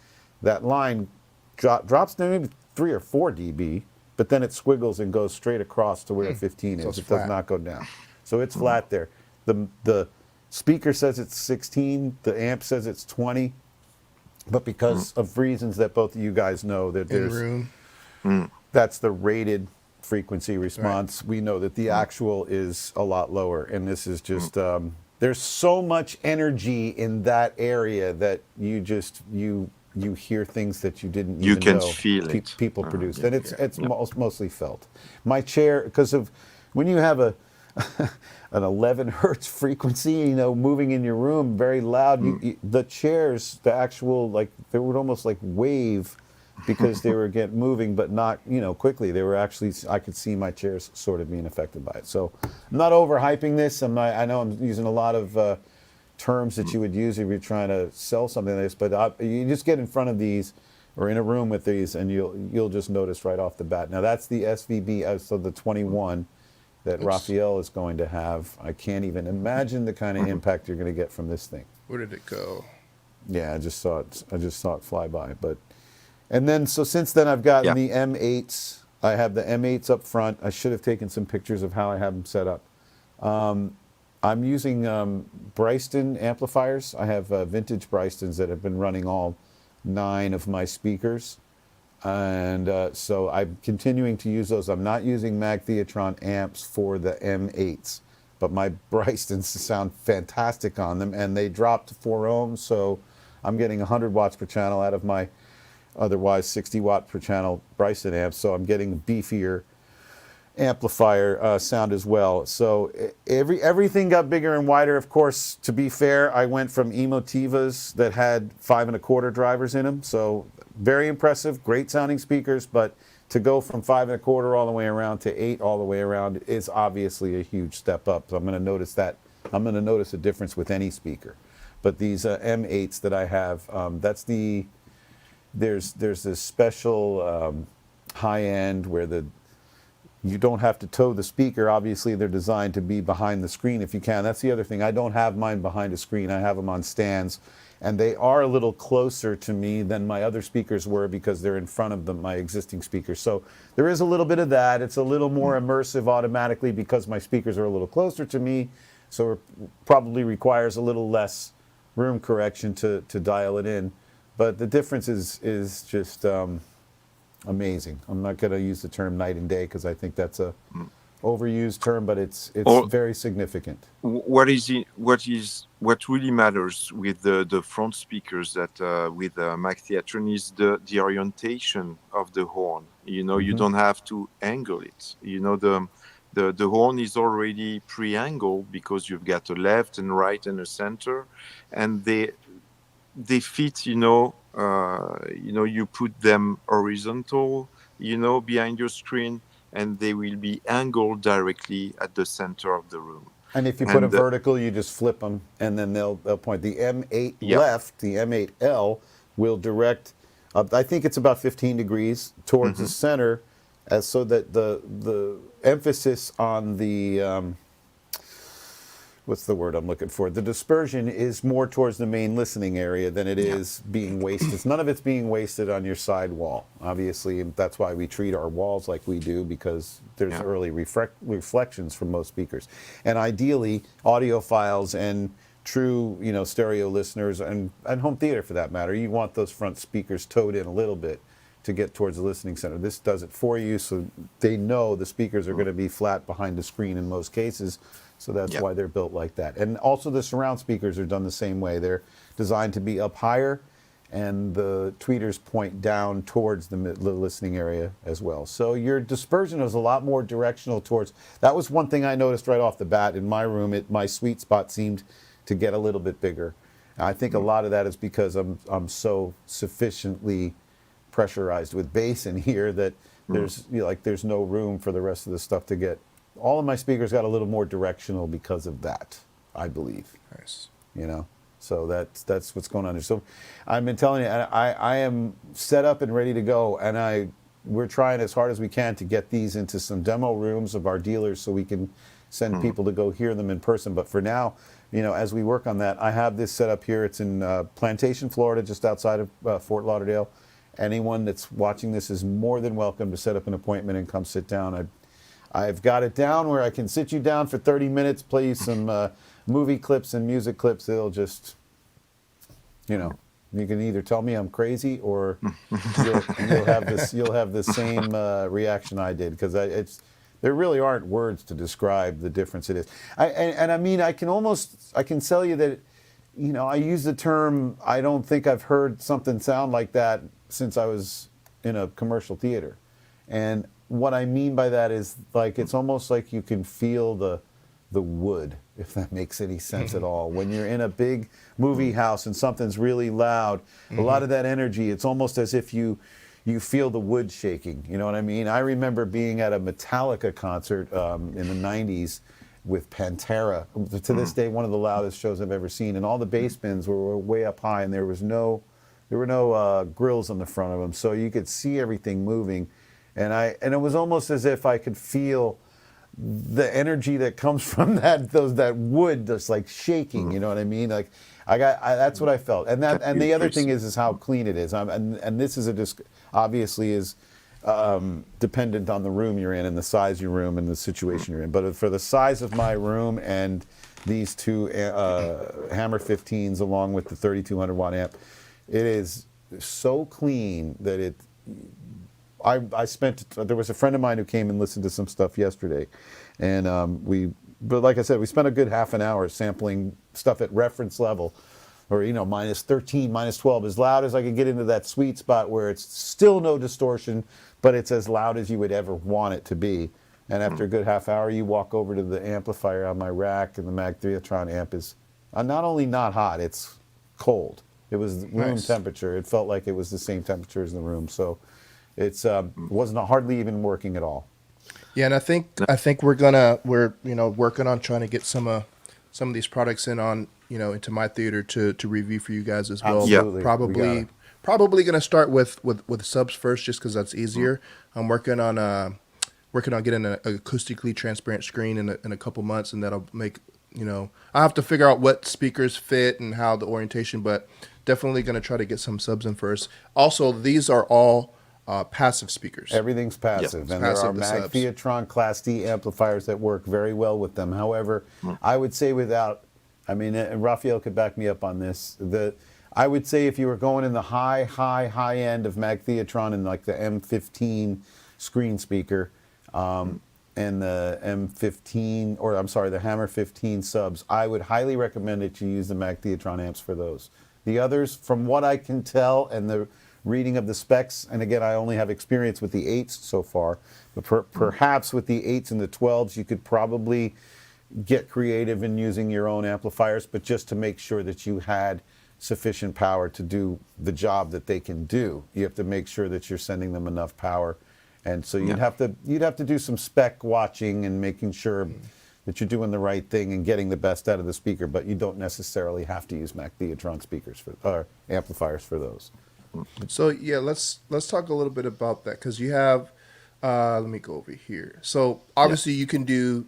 That line drops to maybe 3 or 4 dB, but then it squiggles and goes straight across to where 15 is. It does not go down. So it's flat there. The speaker says it's 16, the amp says it's 20, but because of reasons that both of you guys know, that there's that's the rated frequency response. Right. We know that the actual is a lot lower, and this is just there's so much energy in that area that you just you hear things that you didn't even know. You can feel it. People produced, and it's mostly felt. My chair, because of when you have an 11 hertz frequency, you know, moving in your room, very loud. The chairs, the actual, like, they would almost like wave because they were moving, but not, you know, quickly. They were actually, I could see my chairs sort of being affected by it. So I'm not overhyping this. I know I'm using a lot of terms that you would use if you're trying to sell something like this, but you just get in front of these or in a room with these, and you'll just notice right off the bat. Now that's the SVB, so the 21 that Raphael is going to have. I can't even imagine the kind of impact you're going to get from this thing. Where did it go? Yeah, I just saw it fly by. But and then so since then I've gotten the M8s. I have the M8s up front. I should have taken some pictures of how I have them set up. I'm using Bryston amplifiers. I have vintage Brystons that have been running all 9 of my speakers. And so I'm continuing to use those. I'm not using Mac Theatron amps for the M8s, but my Brystons sound fantastic on them, and they dropped 4 ohms, so I'm getting 100 watts per channel out of my otherwise 60 watt per channel Bryston amps, so I'm getting beefier amplifier sound as well. So everything got bigger and wider. Of course, to be fair, I went from Emotivas that had 5 1/4 drivers in them, so very impressive, great sounding speakers, but to go from 5 1/4 all the way around to 8 all the way around is obviously a huge step up. So I'm going to notice that. I'm going to notice a difference with any speaker. But these M8s that I have, there's this special high end where you don't have to tow the speaker. Obviously, they're designed to be behind the screen if you can. That's the other thing. I don't have mine behind a screen. I have them on stands. And they are a little closer to me than my other speakers were because they're in front of my existing speakers. So there is a little bit of that. It's a little more immersive automatically because my speakers are a little closer to me. So it probably requires a little less room correction to dial it in. But the difference is just amazing. I'm not going to use the term night and day because I think that's a overused term, but it's very significant. What really matters with the front speakers that with Mac Theatron is the orientation of the horn. You know, you don't have to angle it. You know, the horn is already pre-angled because you've got a left and right and a center, and they fit. You put them horizontal, behind your screen, and they will be angled directly at the center of the room. And if you put them vertical, you just flip them, and then they'll point. The M8 left, the M8L, will direct, I think it's about 15 degrees towards the center, so that the emphasis on the, what's the word I'm looking for? The dispersion is more towards the main listening area than it is being wasted. None of it's being wasted on your side wall. Obviously, that's why we treat our walls like we do, because there's early reflections from most speakers. And ideally, audiophiles and true, stereo listeners and home theater for that matter, you want those front speakers towed in a little bit to get towards the listening center. This does it for you, so they know the speakers are going to be flat behind the screen in most cases. So that's why they're built like that. And also the surround speakers are done the same way. They're designed to be up higher, and the tweeters point down towards the listening area as well. So your dispersion is a lot more directional towards, that was one thing I noticed right off the bat in my room. My sweet spot seemed to get a little bit bigger. And I think a lot of that is because I'm so sufficiently pressurized with bass in here that there's no room for the rest of the stuff to get. All of my speakers got a little more directional because of that, I believe. Nice. So that's what's going on there. So I've been telling you, I am set up and ready to go, and we're trying as hard as we can to get these into some demo rooms of our dealers so we can send people to go hear them in person. But for now, as we work on that, I have this set up here. It's in Plantation, Florida, just outside of Fort Lauderdale. Anyone that's watching this is more than welcome to set up an appointment and come sit down. I've got it down where I can sit you down for 30 minutes, play you some movie clips and music clips. It'll just, you can either tell me I'm crazy or you'll have the same reaction I did, because there really aren't words to describe the difference it is. I can tell you that, I use the term, I don't think I've heard something sound like that since I was in a commercial theater. And what I mean by that is, like, it's almost like you can feel the wood, if that makes any sense at all. When you're in a big movie house and something's really loud, a lot of that energy, it's almost as if you feel the wood shaking. You know what I mean? I remember being at a Metallica concert in the 90s with Pantera. To this day, one of the loudest shows I've ever seen. And all the bass bins were way up high, and there were no grills on the front of them, so you could see everything moving. And it was almost as if I could feel the energy that comes from that wood just like shaking. You know what I mean? Like that's what I felt. And the other thing is how clean it is. And this is obviously is dependent on the room you're in and the size of your room and the situation you're in. But for the size of my room and these two Hammer 15s along with the 3200 watt amp, it is so clean that it. There was a friend of mine who came and listened to some stuff yesterday, and but like I said, we spent a good half an hour sampling stuff at reference level, or minus 13, minus 12, as loud as I could get into that sweet spot where it's still no distortion, but it's as loud as you would ever want it to be. And after a good half hour, you walk over to the amplifier on my rack, and the Mac Theatron amp is not only not hot, it's cold. It was room temperature. It felt like it was the same temperature as the room. So it's wasn't hardly even working at all. Yeah, and I think we're working on trying to get some of these products into my theater to review for you guys as well. Absolutely. Probably going to start with subs first, just because that's easier. I'm working on getting an acoustically transparent screen in a couple months, and that'll make I have to figure out what speakers fit and how the orientation, but definitely going to try to get some subs in first. Also, these are all passive speakers. Everything's passive, and there are Mac Theatron Class D amplifiers that work very well with them. However, I would say and Raphael could back me up on this, I would say if you were going in the high end of Mac Theatron and like the M15 screen speaker, and the M15, or I'm sorry, the Hammer 15 subs, I would highly recommend that you use the Mac Theatron amps for those. The others, from what I can tell and the reading of the specs, and again, I only have experience with the 8s so far, but perhaps with the 8s and the 12s, you could probably get creative in using your own amplifiers, but just to make sure that you had sufficient power to do the job that they can do. You have to make sure that you're sending them enough power. And so you'd have to do some spec watching and making sure that you're doing the right thing and getting the best out of the speaker, but you don't necessarily have to use Mac Theatron speakers or amplifiers for those. So yeah, let's talk a little bit about that, because you have let me go over here. So obviously you can do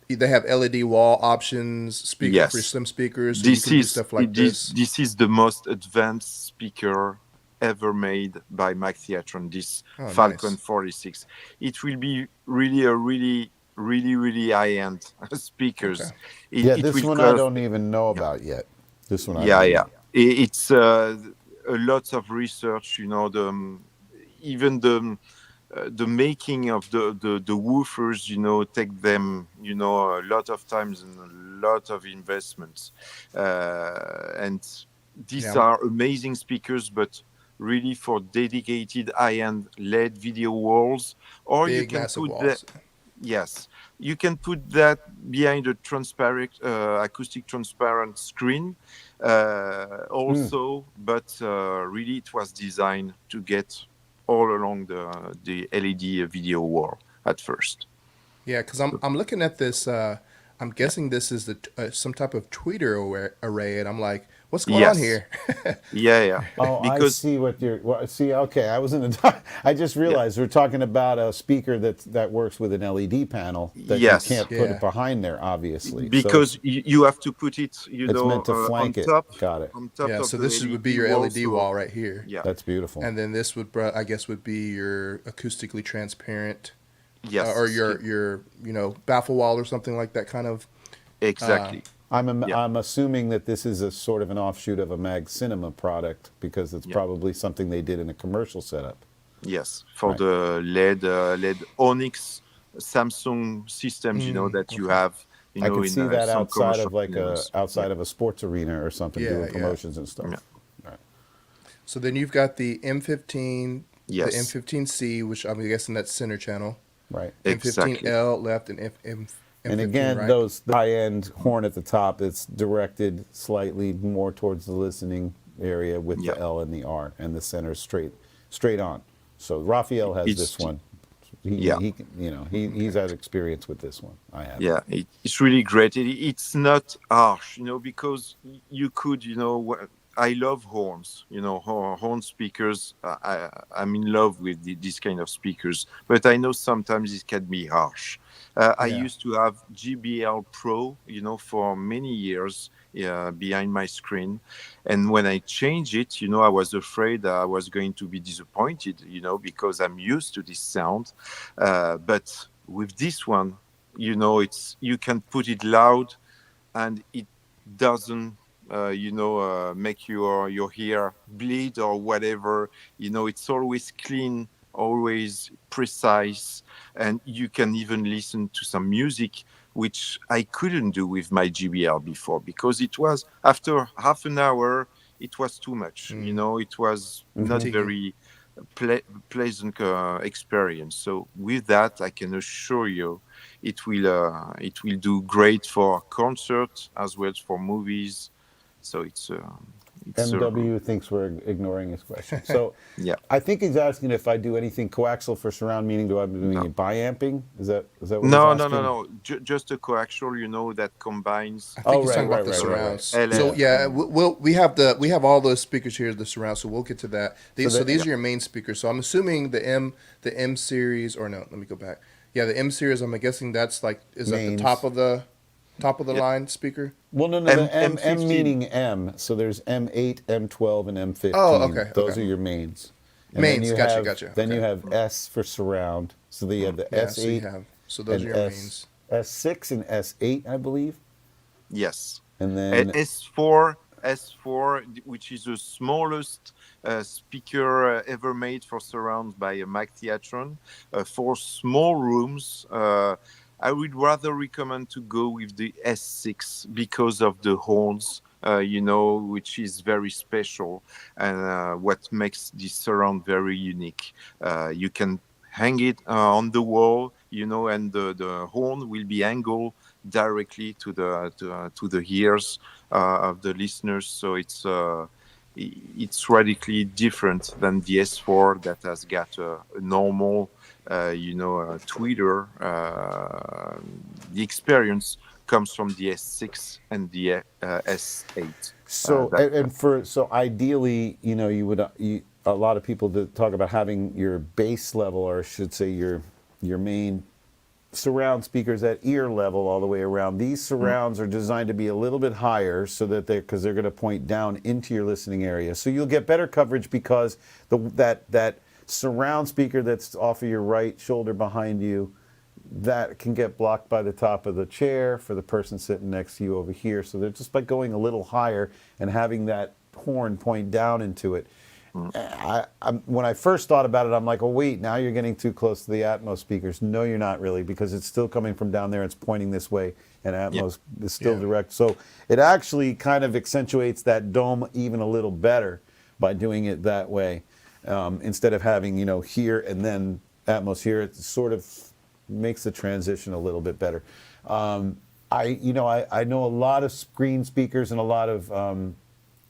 they have LED wall options, speakers for slim speakers. So this is stuff like this. This is the most advanced speaker ever made by Mac Theatron. This Falcon 46. It will be really high-end speakers. Okay. This one I don't even know about yet. This one. It's a lot of research. Even the making of the woofers, take them, a lot of times and a lot of investments. And these are amazing speakers, but really for dedicated high-end LED video walls, or big, you can massive put walls. you can put that behind a transparent, acoustic transparent screen also, but really it was designed to get all along the LED video wall at first. Yeah, because I'm looking at this. I'm guessing this is some type of tweeter array, and I'm like, what's going on here? Oh, because I see what you're. Okay, I was in the. I just realized we're talking about a speaker that works with an LED panel that you can't put it behind there, obviously. Because you have to put it, it's meant to flank on top. Got it. On top of so this would be your LED wall right here. Yeah, that's beautiful. And then this would, I guess, would be your acoustically transparent. Yes. Or your baffle wall or something like that kind of. Exactly. I'm assuming that this is a sort of an offshoot of a Mag Cinema product, because it's probably something they did in a commercial setup. Yes, for the LED Onyx Samsung systems, that you have. I could see that outside of outside of a sports arena or something, doing promotions and stuff. Yeah. Right. So then you've got the M15, the Yes. M15C, which I'm guessing that's center channel. Right. M15L left and M15, and again, right? those high-end horn at the top, it's directed slightly more towards the listening area with the L and the R, and the center straight on. So Raphael has this one. He's had experience with this one. I have. Yeah, it's really great. It's not harsh, because you could, I love horns, horn speakers. I'm in love with this kind of speakers, but I know sometimes it can be harsh. I used to have GBL Pro, for many years, behind my screen. And when I changed it, I was afraid I was going to be disappointed, because I'm used to this sound. But with this one, you can put it loud and it doesn't make your ear bleed or whatever. It's always clean, always precise, and you can even listen to some music which I couldn't do with my GBL before, because it was, after half an hour, it was too much. It was not very pleasant experience. So with that, I can assure you, it will do great for concerts as well as for movies. So it's MW thinks we're ignoring his question. So yeah. I think he's asking if I do anything coaxial for surround, meaning do I be doing it biamping? Is that what No, he's no, asking? no, no. Just a coaxial, that combines. I think he's right, talking about right, the right, surrounds. right. So yeah, we have all those speakers here, the surround. So we'll get to that. These are your main speakers. So I'm assuming the M series, or no, let me go back. Yeah, the M series. I'm guessing that's like at the top of the line speaker. Well, no, the M meaning M. So there's M8, M12, and M15. Oh, okay. Those are your mains. And Mains, then gotcha. Then you have S for surround. So you have the S8. So those are your mains. S6 and S8, I believe. Yes. And then S4, which is the smallest speaker ever made for surround by a Mac Theatron. For small rooms, I would rather recommend to go with the S6 because of the horns, which is very special, and what makes this surround very unique. You can hang it on the wall, and the horn will be angled directly to the ears of the listeners. So it's radically different than the S4 that has got a normal, tweeter. The experience comes from the S6 and the S8. So ideally, you would a lot of people talk about having your bass level, or I should say your main surround speakers at ear level all the way around. These surrounds are designed to be a little bit higher so that because they're going to point down into your listening area. So you'll get better coverage because that surround speaker that's off of your right shoulder behind you, that can get blocked by the top of the chair for the person sitting next to you over here. So they're just by going a little higher and having that horn point down into it. When I first thought about it, I'm like, oh, wait, now you're getting too close to the Atmos speakers. No, you're not really, because it's still coming from down there. It's pointing this way, and Atmos is still direct. So it actually kind of accentuates that dome even a little better by doing it that way. Instead of having, here and then Atmos here, it sort of makes the transition a little bit better. I know a lot of screen speakers and a lot of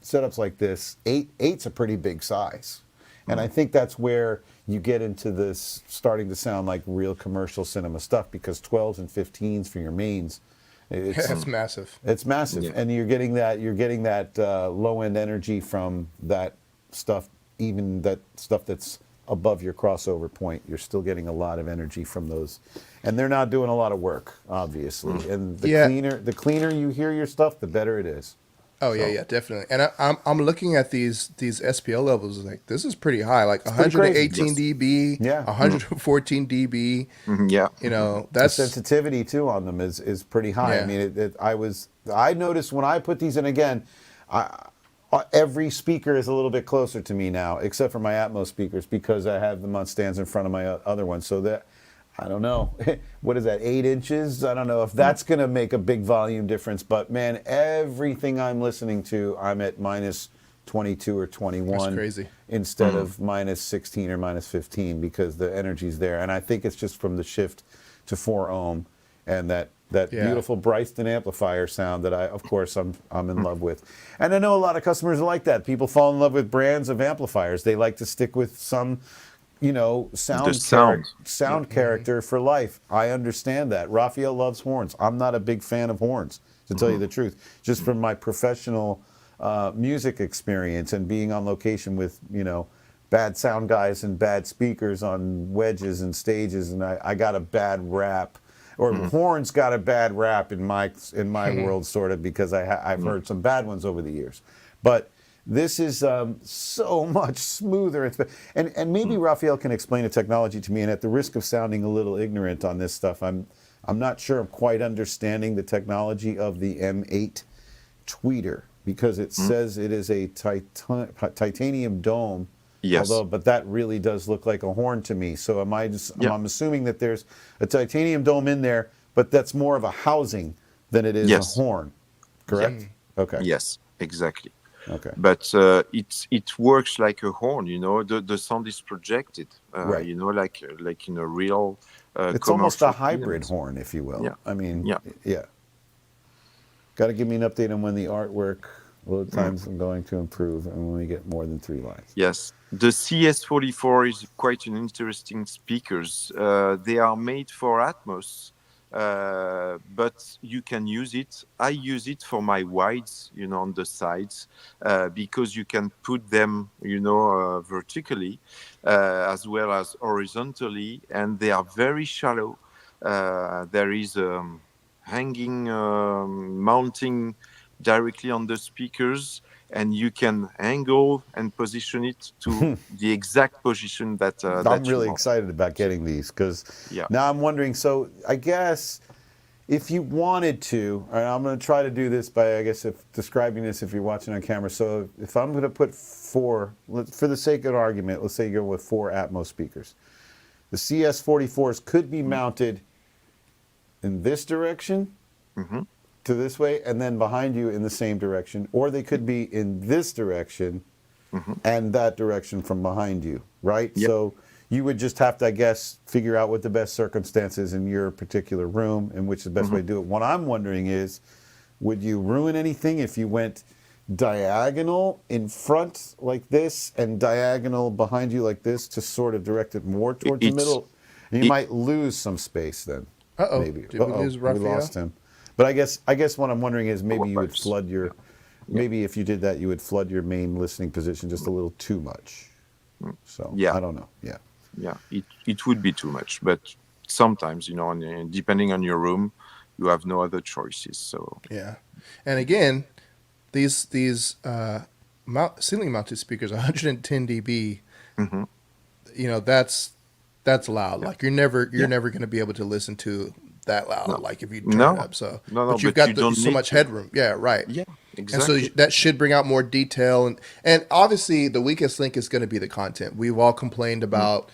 setups like this. 8's a pretty big size. And I think that's where you get into this starting to sound like real commercial cinema stuff, because 12s and 15s for your mains, It's massive. It's massive. And you're getting that low end energy from that stuff, even that stuff that's above your crossover point. You're still getting a lot of energy from those. And they're not doing a lot of work, obviously. And the cleaner you hear your stuff, the better it is. Oh yeah, definitely. And I'm looking at these SPL levels, like this is pretty high, like 118 dB, 114 dB. Yeah, that's the sensitivity too on them is pretty high. I mean, I noticed when I put these in again, every speaker is a little bit closer to me now, except for my Atmos speakers, because I have them on stands in front of my other ones. So that, I don't know, what is that, 8 inches? I don't know if that's going to make a big volume difference, but man, everything I'm listening to, I'm at minus 22 or 21. That's crazy. Instead of minus 16 or minus 15, because the energy's there. And I think it's just from the shift to 4 ohm and that beautiful Bryston amplifier sound that I'm in love with. And I know a lot of customers are like that. People fall in love with brands of amplifiers. They like to stick with some sound character for life. I understand that. Raphael loves horns. I'm not a big fan of horns, to tell you the truth. Just from my professional music experience and being on location with, bad sound guys and bad speakers on wedges and stages, and I got a bad rap. or horns got a bad rap in my world, sort of, because I've heard some bad ones over the years. But this is so much smoother. And maybe Raphael can explain the technology to me. And at the risk of sounding a little ignorant on this stuff, I'm not sure I'm quite understanding the technology of the M8 tweeter, because it says it is a titanium dome. Yes. But that really does look like a horn to me. So I'm assuming that there's a titanium dome in there, but that's more of a housing than it is a horn. Correct? Okay. Yes, exactly. Okay. But it works like a horn, the sound is projected, right. Like in a real it's almost a hybrid horn, if you will. Yeah. I mean, yeah. Got to give me an update on when the artwork load times are going to improve and when we get more than 3 lines. Yes. The CS44 is quite an interesting speakers. They are made for Atmos. But you can use it. I use it for my wides, on the sides, because you can put them, vertically, as well as horizontally, and they are very shallow. There is hanging mounting directly on the speakers, and you can angle and position it to the exact position that I'm really excited about getting these, because now I'm wondering, so I guess if you wanted to, and I'm going to try to do this by, I guess, describing this if you're watching on camera. So if I'm going to put 4, for the sake of argument, let's say you go with 4 Atmos speakers. The CS44s could be mounted in this direction, to this way, and then behind you in the same direction, or they could be in this direction and that direction from behind you, right? Yep. So you would just have to, I guess, figure out what the best circumstances in your particular room and which is the best way to do it. What I'm wondering is, would you ruin anything if you went diagonal in front like this and diagonal behind you like this to sort of direct it more towards the middle? You might lose some space then. Maybe. Did we lose Raphael? We lost him. But I guess what I'm wondering is maybe you would flood your, maybe if you did that, you would flood your main listening position just a little too much. So I don't know. Yeah, it would be too much, but sometimes, depending on your room, you have no other choices. So and again, these ceiling mounted speakers, 110 dB, that's loud. Like you're never going to be able to listen to that loud, like if you turn it up. So, but you've got so much headroom. Yeah, right. Yeah, exactly. And so that should bring out more detail. And obviously, the weakest link is going to be the content. We've all complained about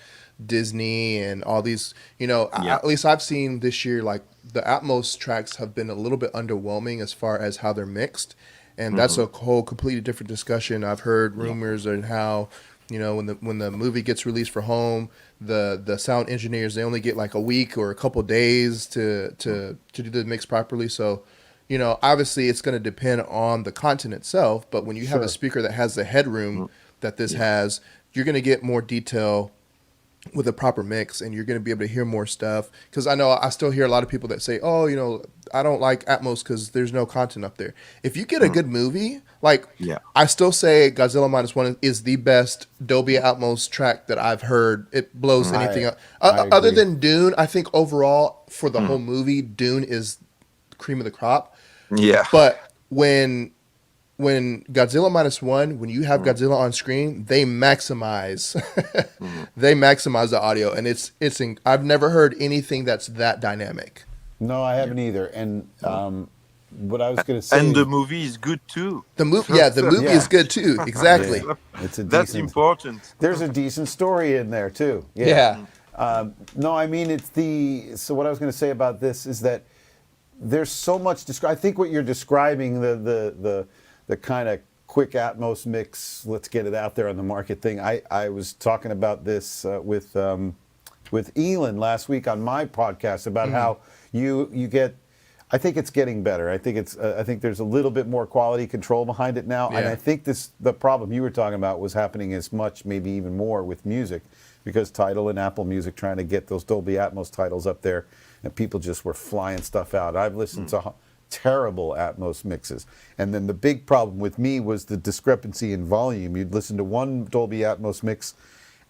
Disney and all these. At least I've seen this year, like the Atmos tracks have been a little bit underwhelming as far as how they're mixed, and that's a whole completely different discussion. I've heard rumors on how. When the movie gets released for home, the sound engineers, they only get like a week or a couple days to do the mix properly. So, obviously it's going to depend on the content itself. But when you have a speaker that has the headroom that this has, you're going to get more detail with a proper mix, and you're going to be able to hear more stuff. Because I know I still hear a lot of people that say, "Oh, I don't like Atmos because there's no content up there." If you get a good movie, I still say Godzilla -1 is the best Dolby Atmos track that I've heard. It blows anything up. Other than Dune, I think overall for the whole movie, Dune is cream of the crop. Yeah. But when Godzilla -1, when you have Godzilla on screen, they maximize the audio, and I've never heard anything that's that dynamic. No, I haven't either. And what I was going to say, and the movie is good too. The movie is good too. Exactly. That's important. There's a decent story in there too. No, I mean so what I was going to say about this is that there's so much. I think what you're describing, the kind of quick Atmos mix, let's get it out there on the market thing. I was talking about this with Elon last week on my podcast about how you get. I think it's getting better. I think there's a little bit more quality control behind it now, and I think the problem you were talking about was happening as much, maybe even more with music, because Tidal and Apple Music trying to get those Dolby Atmos titles up there, and people just were flying stuff out. I've listened to terrible Atmos mixes. And then the big problem with me was the discrepancy in volume. You'd listen to one Dolby Atmos mix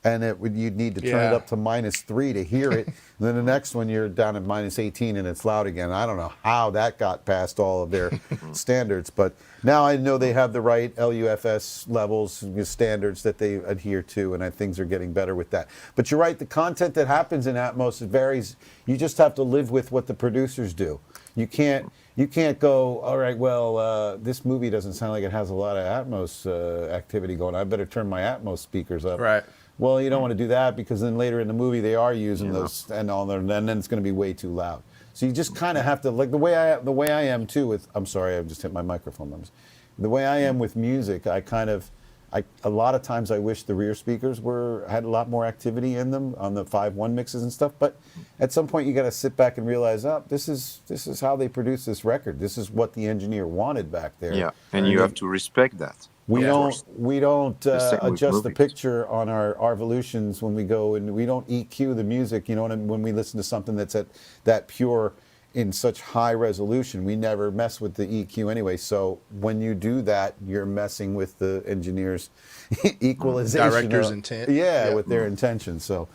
and you'd need to turn it Yeah. up to -3 to hear it. And then the next one you're down at -18 and it's loud again. I don't know how that got past all of their standards, but now I know they have the right LUFS levels, standards that they adhere to, and things are getting better with that. But you're right, the content that happens in Atmos, it varies. You just have to live with what the producers do. You can't go, all right, well, this movie doesn't sound like it has a lot of Atmos activity going on. I better turn my Atmos speakers up. Right. Well, you don't want to do that because then later in the movie they are using those and all that, and then it's going to be way too loud. So you just kind of have to, like the way I am too with. I'm sorry, I just hit my microphone. The way I am with music, a lot of times I wish the rear speakers had a lot more activity in them on the 5.1 mixes and stuff. But at some point you got to sit back and realize, this is how they produce this record. This is what the engineer wanted back there. Yeah, and you have to respect that. We don't adjust the movies. picture on our Arvolutions when we go, and we don't EQ the music. You know what I mean? When we listen to something that's at that pure in such high resolution, we never mess with the EQ anyway. So when you do that, you're messing with the engineer's equalization. Director's intent. Yeah, with their intention. So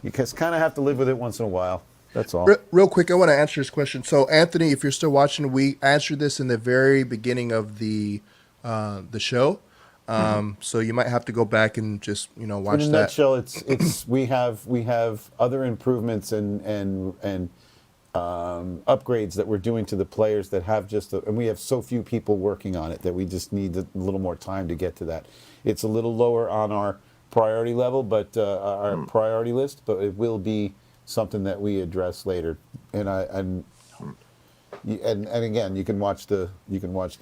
you just kind of have to live with it once in a while. That's all. Real quick, I want to answer this question. So, Anthony, if you're still watching, we answered this in the very beginning of the show. So you might have to go back and just watch that. In a nutshell, it's we have other improvements and upgrades that we're doing to the players that have and we have so few people working on it that we just need a little more time to get to that. It's a little lower on our priority level, but our priority list, but it will be something that we address later. And again, you can watch the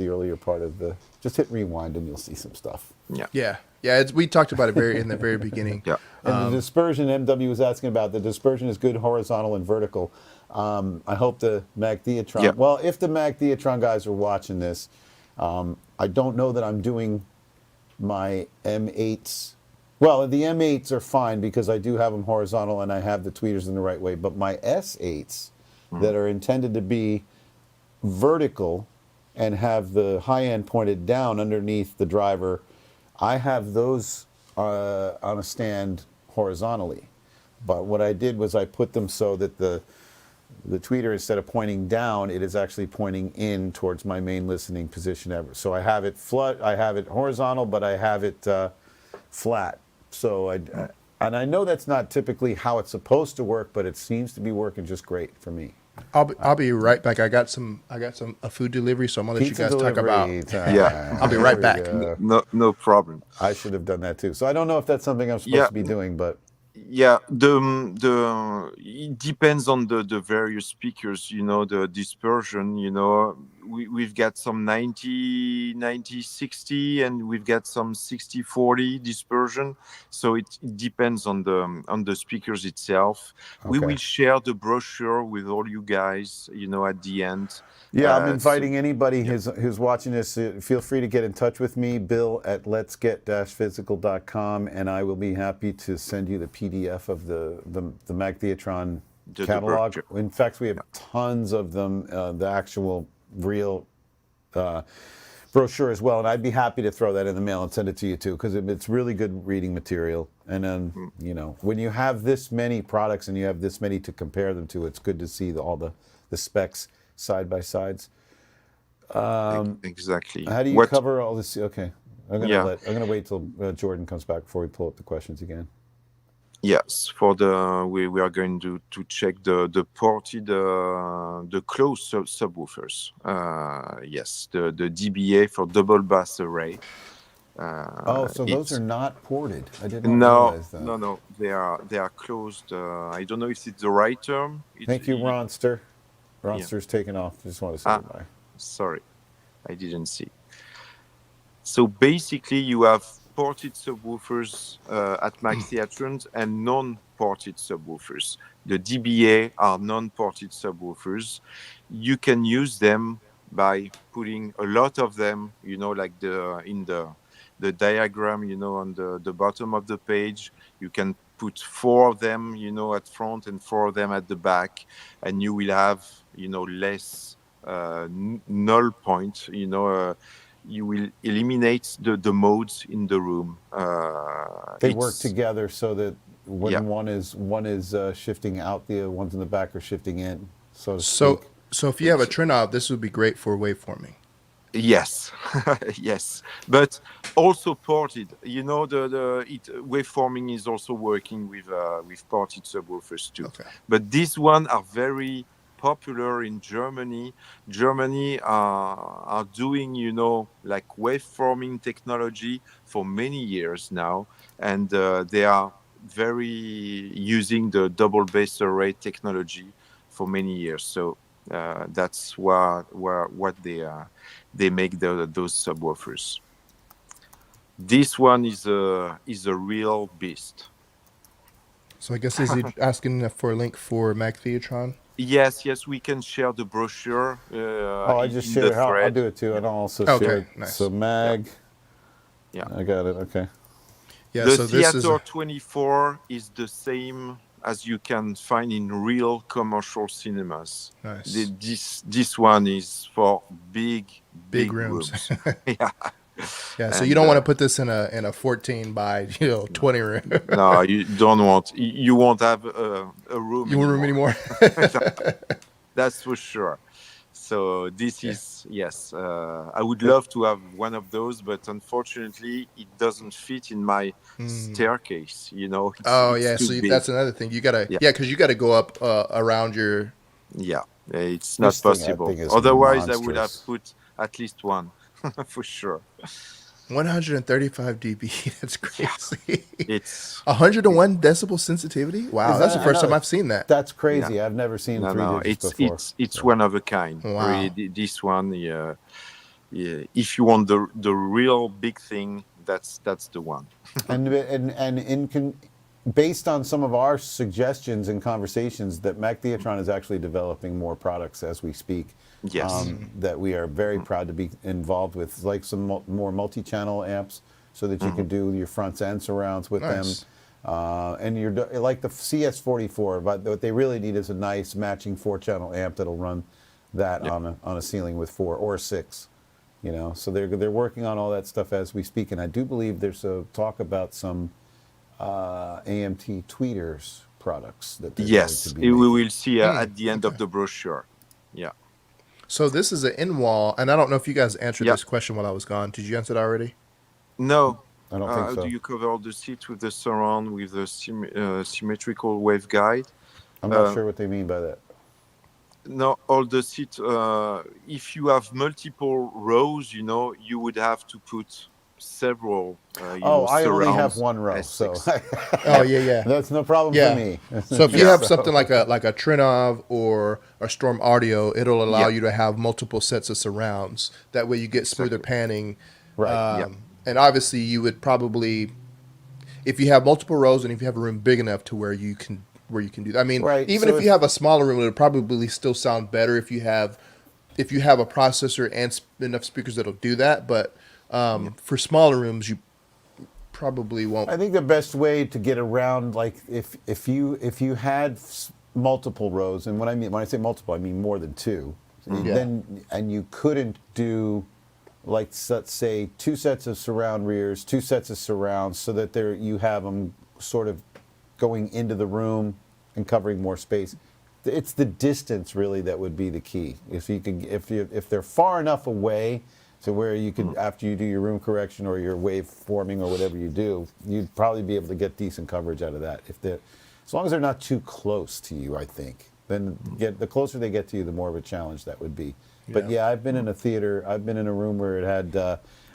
earlier part of the. Just hit rewind and you'll see some stuff. Yeah. We talked about it in the very beginning. Yeah. And the dispersion, MW was asking about, the dispersion is good horizontal and vertical. I hope the Mac Theatron. Yeah. Well, if the Mac Theatron guys are watching this, I don't know that I'm doing my M8s. Well, the M8s are fine because I do have them horizontal and I have the tweeters in the right way. But my S8s that are intended to be vertical and have the high end pointed down underneath the driver, I have those on a stand horizontally. But what I did was I put them so that the tweeter, instead of pointing down, it is actually pointing in towards my main listening position ever. So I have it I have it horizontal, but I have it flat. So and I know that's not typically how it's supposed to work, but it seems to be working just great for me. I'll be right back. I got a food delivery, so I'm gonna let Pizza you guys talk about. Yeah. I'll be right back. No problem. I should have done that too. So I don't know if that's something I'm supposed to be doing, but Yeah, it depends on the various speakers, the dispersion, we've got some 90-60 and we've got some 60-40 dispersion. So it depends on the speakers itself. Okay. We will share the brochure with all you guys, at the end. Yeah, I'm inviting anybody who's watching this. Feel free to get in touch with me, Bill at letsget-physical.com, and I will be happy to send you the PDF of the Mac Theatron catalog. In fact, we have tons of them, the actual real brochure as well, and I'd be happy to throw that in the mail and send it to you too, because it's really good reading material. And then, when you have this many products and you have this many to compare them to, it's good to see all the specs side by sides. Exactly. How do you cover all this? Okay, I'm gonna wait till Jordan comes back before we pull up the questions again. Yes, for we are going to check the ported the closed subwoofers. Yes, the DBA for double bass array. So those are not ported. I didn't realize that. No, they are closed. I don't know if it's the right term. Thank you, Ronster. Ronster's taken off. Just want to say goodbye. Sorry, I didn't see. So basically, you have ported subwoofers at Mac Theatrons and non-ported subwoofers. The DBA are non-ported subwoofers. You can use them by putting a lot of them, like in the diagram, on the bottom of the page. You can put 4 of them, at front and 4 of them at the back, and you will have, less null point. you will eliminate the modes in the room. They work together so that when Yeah. one is shifting out, the ones in the back are shifting in, so to So speak. so if you have a Trinog, this would be great for waveforming. Yes, yes, but also ported. Waveforming is also working with ported subwoofers too. Okay. But these one are very popular in Germany. Germany are doing like waveforming technology for many years now, and they are very using the double bass array technology for many years. So that's what they make those subwoofers. This one is a real beast. So I guess is he asking for a link for Mac Theatron? Yes, we can share the brochure Oh, I just in the shared. I'll thread. do it too, Yeah, and I'll also Okay, share it. nice. So Mag, yeah. I got it. Okay. Yeah. The So this is Theater 24 is the same as you can find in real commercial cinemas. nice. This one is for big Rooms. Yeah. Yeah. So And you don't want to put this in a 14 by 20 room. no, you don't want. You won't have a room. You won't room anymore. That's for sure. So this is yes. I would love to have one of those, but unfortunately, it doesn't fit in my staircase. It's too big. That's another thing. You gotta because you gotta go up around your. Yeah, it's not This possible. thing is Otherwise, I would have monstrous. put at least one for sure. 135 dB. That's crazy. It's 101 decibel sensitivity. Wow, Is that's that- the I first know time I've seen that. That's crazy. I've never seen three no. digits before. It's one of a kind. Wow. Really, this one. Yeah, if you want the real big thing, that's the one. Based on some of our suggestions and conversations, that Mac Theatron is actually developing more products as we speak. Yes. That we are very proud to be involved with, like some more multi-channel amps, so that you can do your fronts and surrounds with Nice. them. And you're like the CS44, but what they really need is a nice matching 4-channel amp that'll run that on a ceiling with 4 or 6. So they're working on all that stuff as we speak, and I do believe there's a talk about some AMT tweeters products that they're going to be we making. will see at the end of the brochure. Yeah. So this is an in-wall, and I don't know if you guys answered Yeah. this question while I was gone. Did you answer it already? No. I don't think so. Do you cover all the seats with the surround with the symmetrical waveguide? I'm not sure what they mean by that. No, all the seats. If you have multiple rows, you would have to put several. I only have surrounds one row, as so six. Oh yeah. that's no problem Yeah. for me. So if you have something like a Trinov or a Storm Audio, it'll allow Yeah. you to have multiple sets of surrounds. That way you get smoother panning. Right. And obviously you would probably, if you have multiple rows and if you have a room big enough to where you can do that. I mean, Right, even so if you have a smaller room, it'll probably still sound better if you have a processor and enough speakers that'll do that. But for smaller rooms, you probably won't. I think the best way to get around, like if you had multiple rows, and when I say multiple, I mean more than 2. Then and you couldn't do, like, let's say 2 sets of surround rears, 2 sets of surrounds, so that you have them sort of going into the room and covering more space. It's the distance really that would be the key. If they're far enough away to where you could, after you do your room correction or your wave forming or whatever you do, you'd probably be able to get decent coverage out of that. As long as they're not too close to you, I think. Then the closer they get to you, the more of a challenge that would be. But yeah, I've been in a theater. I've been in a room where it had,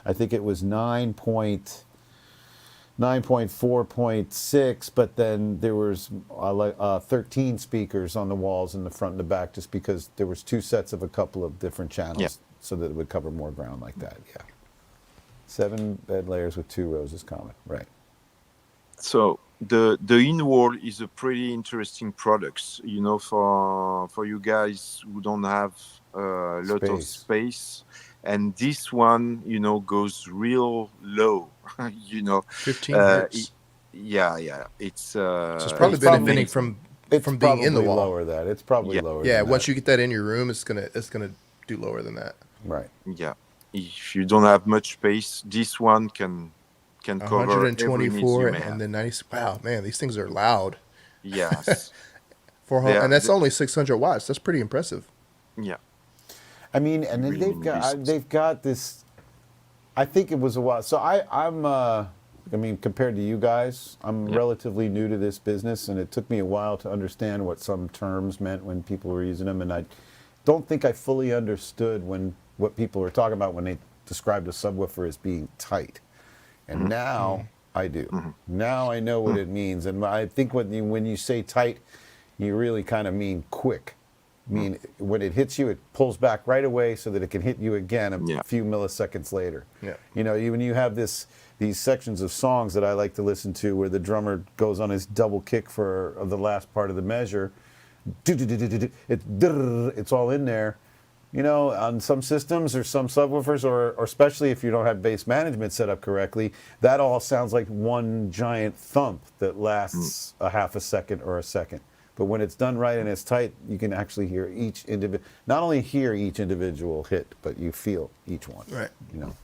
I think it was 9.4.6, but then there was 13 speakers on the walls in the front and the back, just because there was 2 sets of a couple of different channels, so that it would cover more ground like that. Yeah, 7 bed layers with 2 rows is common, right? So the in-wall is a pretty interesting product, for you guys who don't have a lot of space. And this one, goes real low, 15 hertz. It's So it's probably benefiting from being in the wall. Lower that. It's probably lower. Yeah, than once that. you get that in your room, it's gonna do lower than that. Right. Yeah. if you don't have much space, this one can cover every needs you 124 may and have. then 90. Wow, man, these things are loud. Yes. And that's only 600 watts. That's pretty impressive. Yeah. I mean, and then they've got this. I think it was a while. So I mean, compared to you guys, I'm relatively new to this business, and it took me a while to understand what some terms meant when people were using them, and I don't think I fully understood what people were talking about when they described a subwoofer as being tight. And now I do. Now I know what it means, and I think when you say tight, you really kind of mean quick. I mean, when it hits you, it pulls back right away so that it can hit you again a few milliseconds later. Yeah. You know, when you have these sections of songs that I like to listen to where the drummer goes on his double kick for the last part of the measure, it's all in there. You know, on some systems or some subwoofers, or especially if you don't have bass management set up correctly, that all sounds like one giant thump that lasts a half a second or a second. But when it's done right and it's tight, you can actually hear each individual, not only hear each individual hit, but you feel each one. Right. You know.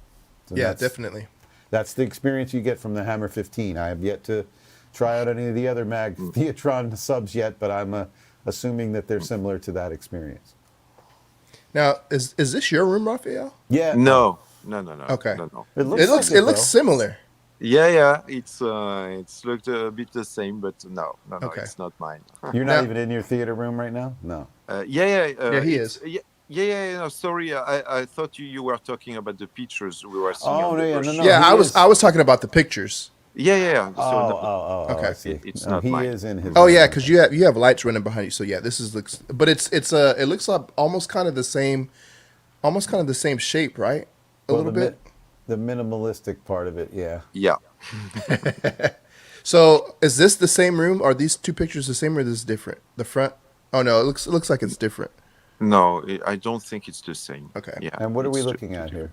So Yeah, definitely. That's the experience you get from the Hammer 15. I have yet to try out any of the other Mac Theatron subs yet, but I'm assuming that they're similar to that experience. Now, is this your room, Raphael? Yeah. No. Okay. No. It looks similar. Yeah. It's looked a bit the same, but no, Okay. it's not mine. You're not even in your theater room right now? No. Yeah, he is. Yeah. No, sorry, I thought you were talking about the pictures we were seeing. Oh, on the no, brochure. no. Yeah, I was talking about the pictures. Yeah. Okay. I see. It's No, not he mine. is in his. Oh yeah, because you have lights running behind you. So yeah, this looks, but it looks like almost kind of the same shape, right? A little bit. The minimalistic part of it, yeah. Yeah. So is this the same room? Are these two pictures the same or is this different? The front? Oh no, it looks like it's different. No, I don't think it's the same. Okay. Yeah. And what are we it's looking at here?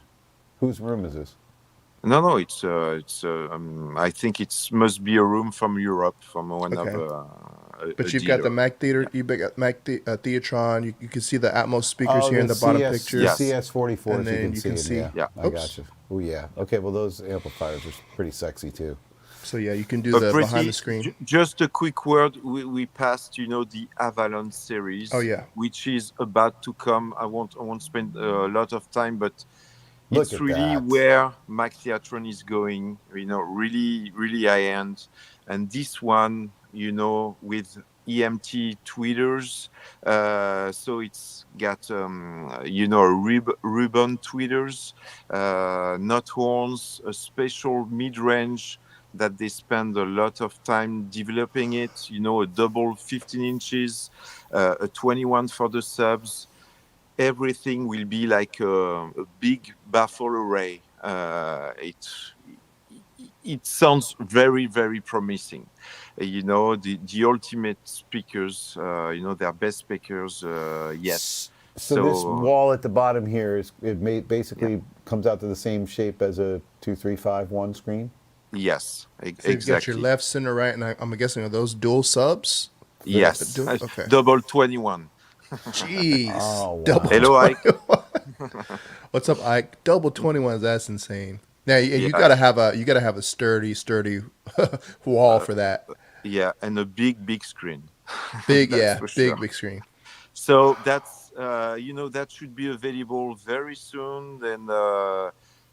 Whose room is this? No. It's I think it must be a room from Europe, from one Okay. of. But you've got the Mac Theater, you've got Mac Theatron. You can see the Atmos speakers here in the bottom picture. Yes. CS44s, And then you can see. Yeah. I got you. Oh yeah. Okay. Well, those amplifiers are pretty sexy too. So yeah, you can do the behind the screen. Just a quick word. We passed, the Avalon series. Oh, yeah. Which is about to come. I won't spend a lot of time, but Look it's at really that. where Mac Theatron is going. Really, really high end. And this one, with EMT tweeters. So it's got, ribbon tweeters, not horns, a special mid-range that they spend a lot of time developing it, a double 15 inches, a 21 for the subs. Everything will be like a big baffle array. It sounds very, very promising. The ultimate speakers, their best speakers, yes. So this wall at the bottom here basically comes out to the same shape as a 2351 screen? Yes, So you've exactly. got your left, center, right, and I'm guessing are those dual subs? Yes, Okay. double 21. Jeez. Oh, wow. Double Hello, Ike. 21. What's up, Ike? Double 21s. That's insane. Now you gotta have a sturdy wall for that. Yeah, and a big screen. Big, That's for sure. big screen. So that's that should be available very soon. Then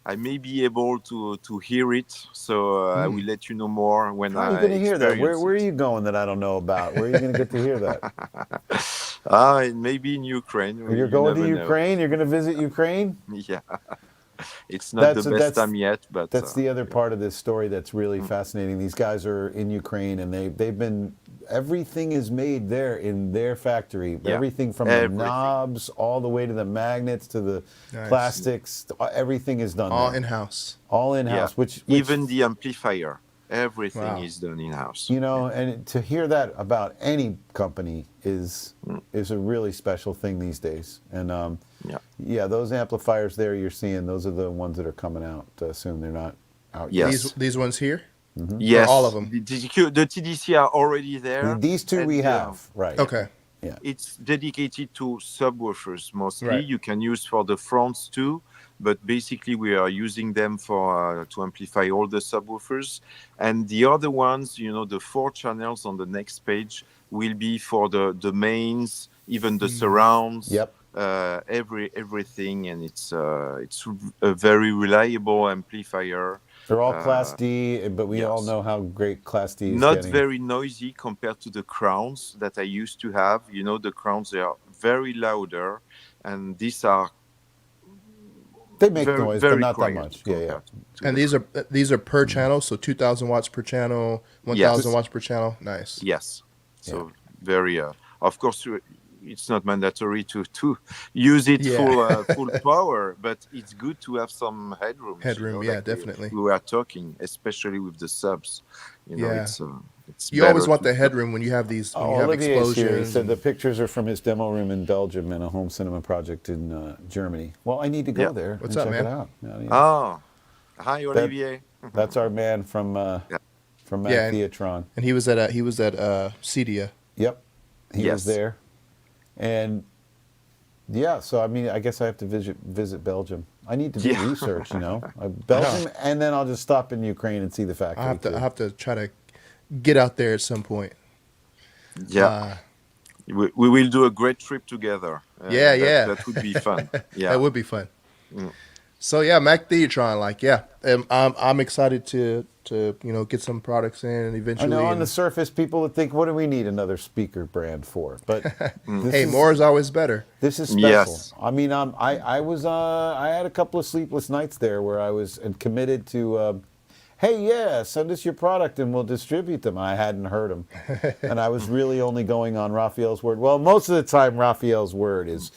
I may be able to hear it. So I will let you know more when How are you going to hear that? Where experience are it. you going that I don't know about? Where are you going to get to hear that? Maybe in Ukraine. You're You going to never know. Ukraine? You're going to visit Ukraine? Yeah. It's not the best time yet, but that's the other part of this story that's really fascinating. These guys are in Ukraine, and they've been. Everything is made there in their factory. Yeah. Everything from Everything. the knobs all the way to the magnets to the Nice. plastics. Everything is done All there. in-house. All in-house. Yeah. Which even the amplifier, everything Wow. is done in house. and to hear that about any company is a really special thing these days. And those amplifiers there you're seeing, those are the ones that are coming out soon. They're not out yet. Yes. These ones here? Yes, Or all of them? The TDC are already there. These two and, we have, right? Okay. Yeah. It's dedicated to subwoofers mostly. Right. You can use for the fronts too, but basically we are using them for to amplify all the subwoofers. And the other ones, the 4 channels on the next page will be for the mains, even the surrounds. Yep. Everything, and it's a very reliable amplifier. They're all Class D, but we all know how great Class D is Not getting. very noisy compared to the crowns that I used to have. The crowns, they are very louder, and these are they make noise, but not that much. Yeah. And these are per channel, so 2,000 watts per channel, 1,000 watts per channel. Nice. Yes. So very. Of course, it's not mandatory to use it full power, but it's good to have some headroom. Definitely. We were talking, especially with the subs. It's you always want the headroom when you have these. When you have Olivier explosions. Here. He said the pictures are from his demo room in Belgium and a home cinema project in Germany. Well, I need to go there What's and up, check man? it out. Hi, Olivier. That's our man from Mac Theatron. And he was at Cedia. Yep, he was there. And so I mean, I guess I have to visit Belgium. I need to do research, Belgium, and then I'll just stop in Ukraine and see the factory. I have to try to get out there at some point. Yeah, we will do a great trip together. That would be fun. Yeah, that would be fun. So Mac Theatron, I'm excited to get some products in and eventually. I know on the surface people would think, what do we need another speaker brand for? But more is always better. This is special. Yes. I mean, I had a couple of sleepless nights there where I was committed to. Hey, send us your product and we'll distribute them. I hadn't heard them. And I was really only going on Raphael's word. Well, most of the time, Raphael's word is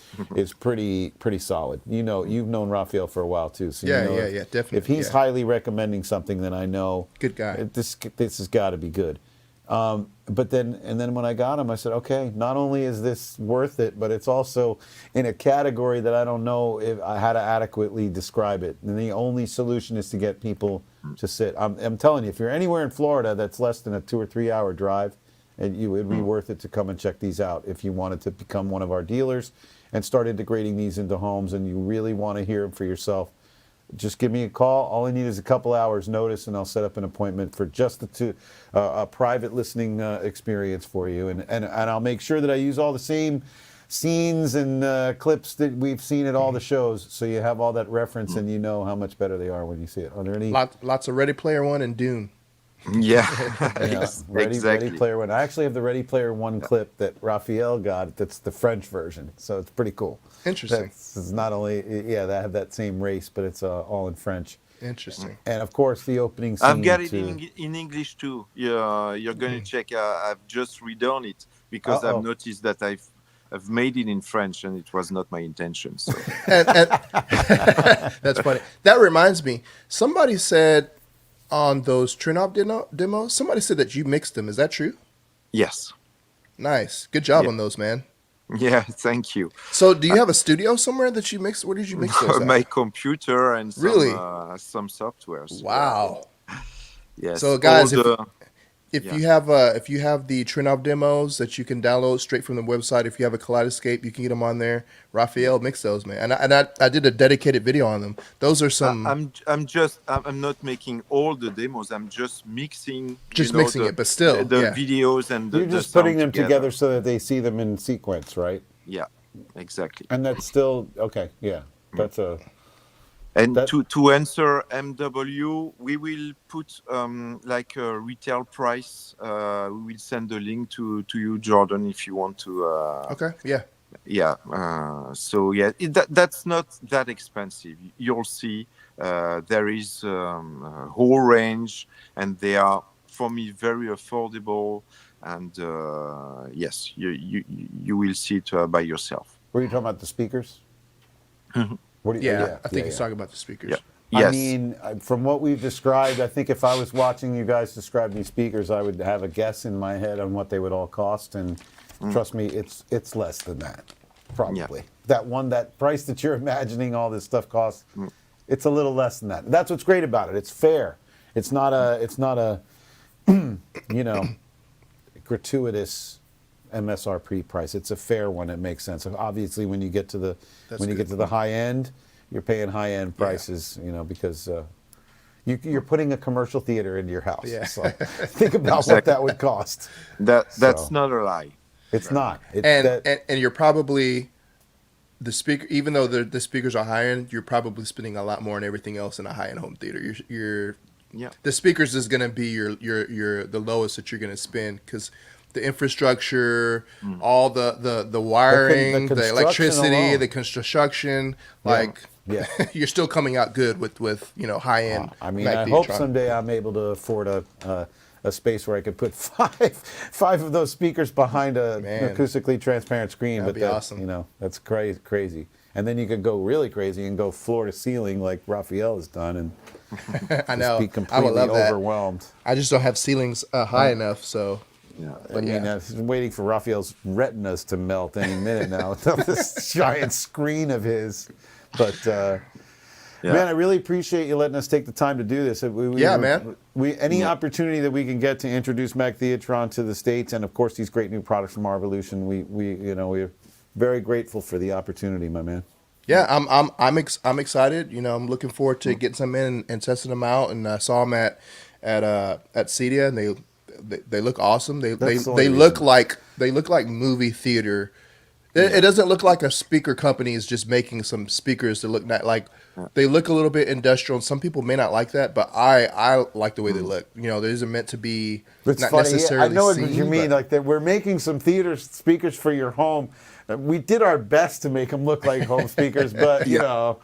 pretty solid. You've known Raphael for a while, too. So definitely. If he's highly recommending something, then I know good guy. This has got to be good. But then when I got him, I said, okay, not only is this worth it, but it's also in a category that I don't know how to adequately describe it. And the only solution is to get people to sit. I'm telling you, if you're anywhere in Florida that's less than a 2 or 3 hour drive, it'd be worth it to come and check these out if you wanted to become one of our dealers and start integrating these into homes and you really want to hear them for yourself. Just give me a call. All I need is a couple hours notice, and I'll set up an appointment for just a private listening experience for you. And I'll make sure that I use all the same scenes and clips that we've seen at all the shows, so you have all that reference and you know how much better they are when you see it. Are there any? Lots of Ready Player One and Dune. Exactly. Ready Player One. I actually have the Ready Player One clip that Raphael got. That's the French version, so it's pretty cool. Interesting. It's not only they have that same race, but it's all in French. Interesting. And of course, the opening scene. I've got it in English too. You're going to check. I've just redone it because I've noticed that I've made it in French, and it was not my intention. So and that's funny. That reminds me. Somebody said on those Trinov demos, somebody said that you mixed them. Is that true? Yes. Nice. Good job on those, man. Yeah, thank you. So do you have a studio somewhere that you mix? Where did you mix those at? My computer and some softwares. Wow. Yes. So guys, if you have the Trinov demos that you can download straight from the website, if you have a Kaleidescape, you can get them on there. Raphael mixed those, man, and I did a dedicated video on them. Those are some. I'm not making all the demos. I'm just mixing. It, but still the videos and you're just putting them together so that they see them in sequence, right? Yeah, exactly. And that's still okay. Yeah, that's a. And to answer MW, we will put like a retail price. We will send a link to you, Jordan, if you want to. Okay. Yeah. Yeah. That's not that expensive. You'll see there is a whole range, and they are, for me, very affordable. And yes, you will see it by yourself. Were you talking about the speakers? I think he's talking about the speakers. Yeah. Yes. I mean, from what we've described, I think if I was watching you guys describe these speakers, I would have a guess in my head on what they would all cost. And trust me, it's less than that, probably. Yeah. That price that you're imagining all this stuff costs, it's a little less than that. That's what's great about it. It's fair. It's not a gratuitous MSRP price. It's a fair one. It makes sense. Obviously, when you get to the high end, you're paying high end prices, you know, because you're putting a commercial theater into your house. Yeah. So think about what that would cost. That's not a lie. It's not. And you're probably the speaker, even though the speakers are high end, you're probably spending a lot more on everything else in a high end home theater. The speakers is going to be the lowest that you're going to spend, because the infrastructure, all the wiring, the electricity, alone. The construction, you're still coming out good with high end. I mean, I hope someday I'm able to afford a space where I could put five of those speakers behind an acoustically transparent screen. That'd be awesome. You know, that's crazy. And then you could go really crazy and go floor to ceiling like Raphael has done, and I know, be completely overwhelmed. I just don't have ceilings high enough, so. Yeah, I mean, I'm waiting for Raphael's retinas to melt any minute now with this giant screen of his. But man, I really appreciate you letting us take the time to do this. Man. Any opportunity that we can get to introduce Mac Theatron to the States, and of course these great new products from Arvolution, we're very grateful for the opportunity, my man. Yeah, I'm excited. You know, I'm looking forward to getting some in and testing them out. And I saw them at Cedia, and they look awesome. They look like movie theater. It doesn't look like a speaker company is just making some speakers to look like. They look a little bit industrial, and some people may not like that, but I like the way they look. You know, these are meant to be not necessarily. I know what you mean. Like that, we're making some theater speakers for your home. We did our best to make them look like home speakers, but you know,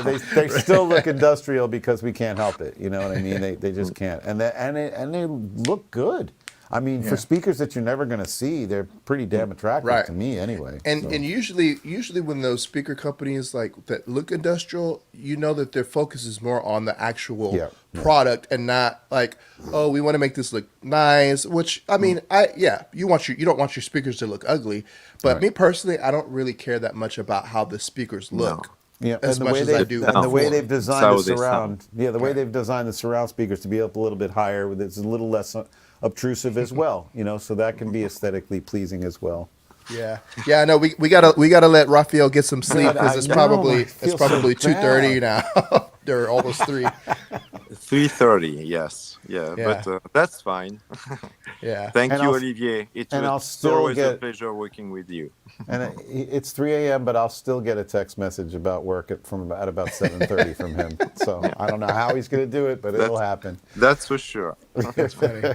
they still look industrial because we can't help it. You know what I mean? They just can't, and they look good. I mean, for speakers that you're never going to see, they're pretty damn attractive to me, anyway. And usually when those speaker companies like that look industrial, you know that their focus is more on the actual product and not like, oh, we want to make this look nice. Which I mean, you don't want your speakers to look ugly, but me personally, I don't really care that much about how the speakers look. Yeah, as much as I do. And the way they've designed the surround, way they've designed the surround speakers to be up a little bit higher, it's a little less obtrusive as well, you know, so that can be aesthetically pleasing as well. Yeah, no, we gotta let Raphael get some sleep, because it's probably 2:30 now. They're almost 3. 3:30, yes, but that's fine. Thank you, Olivier. It's always a pleasure working with you. And it's 3 a.m., but I'll still get a text message about work at about 7:30 from him. So I don't know how he's going to do it, but it'll happen. That's for sure. That's funny.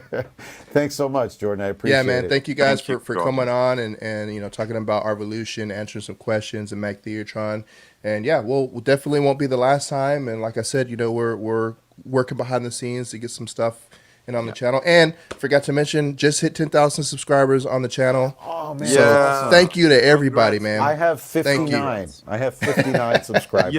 Thanks so much, Jordan. I appreciate it. Yeah, man. Thank you guys for coming on and talking about Arvolution, answering some questions, and Mac Theatron. And we'll definitely won't be the last time. And like I said, we're working behind the scenes to get some stuff on the channel. And forgot to mention, just hit 10,000 subscribers on the channel. Oh man! So thank you to everybody, man. I have 59. I have 59 subscribers.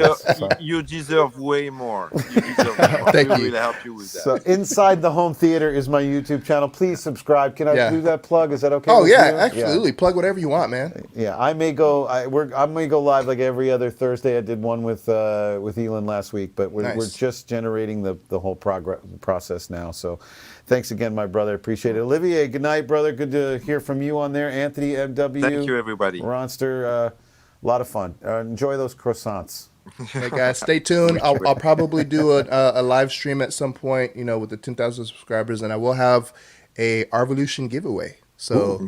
You deserve way more. Thank you. We'll help you with that. So Inside the Home Theater is my YouTube channel. Please subscribe. Can I do that plug? Is that okay? Oh yeah, absolutely. Plug whatever you want, man. Yeah, I may go live like every other Thursday. I did one with Elon last week, but we're just generating the whole process now. So thanks again, my brother. Appreciate it. Olivier, good night, brother. Good to hear from you on there. Anthony, MW. Thank you, everybody. Ronster, a lot of fun. Enjoy those croissants. Hey, guys, stay tuned. I'll probably do a live stream at some point, with the 10,000 subscribers, and I will have a Arvolution giveaway. So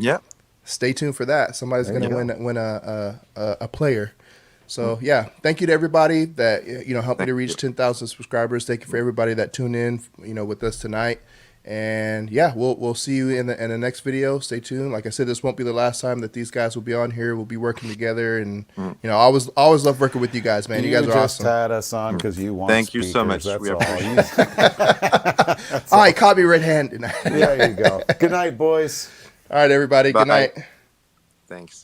stay tuned for that. Somebody's going to win a player. So thank you to everybody that helped me to reach 10,000 subscribers. Thank you for everybody that tuned in, with us tonight. And we'll see you in the next video. Stay tuned. Like I said, this won't be the last time that these guys will be on here. We'll be working together, and I always love working with you guys, man. You guys are awesome. You just had us on because you want. Thank speakers. You so much. That's we appreciate it. All right, caught me red-handed. There you go. Good night, boys. All right, everybody. Bye. Good night. Thanks.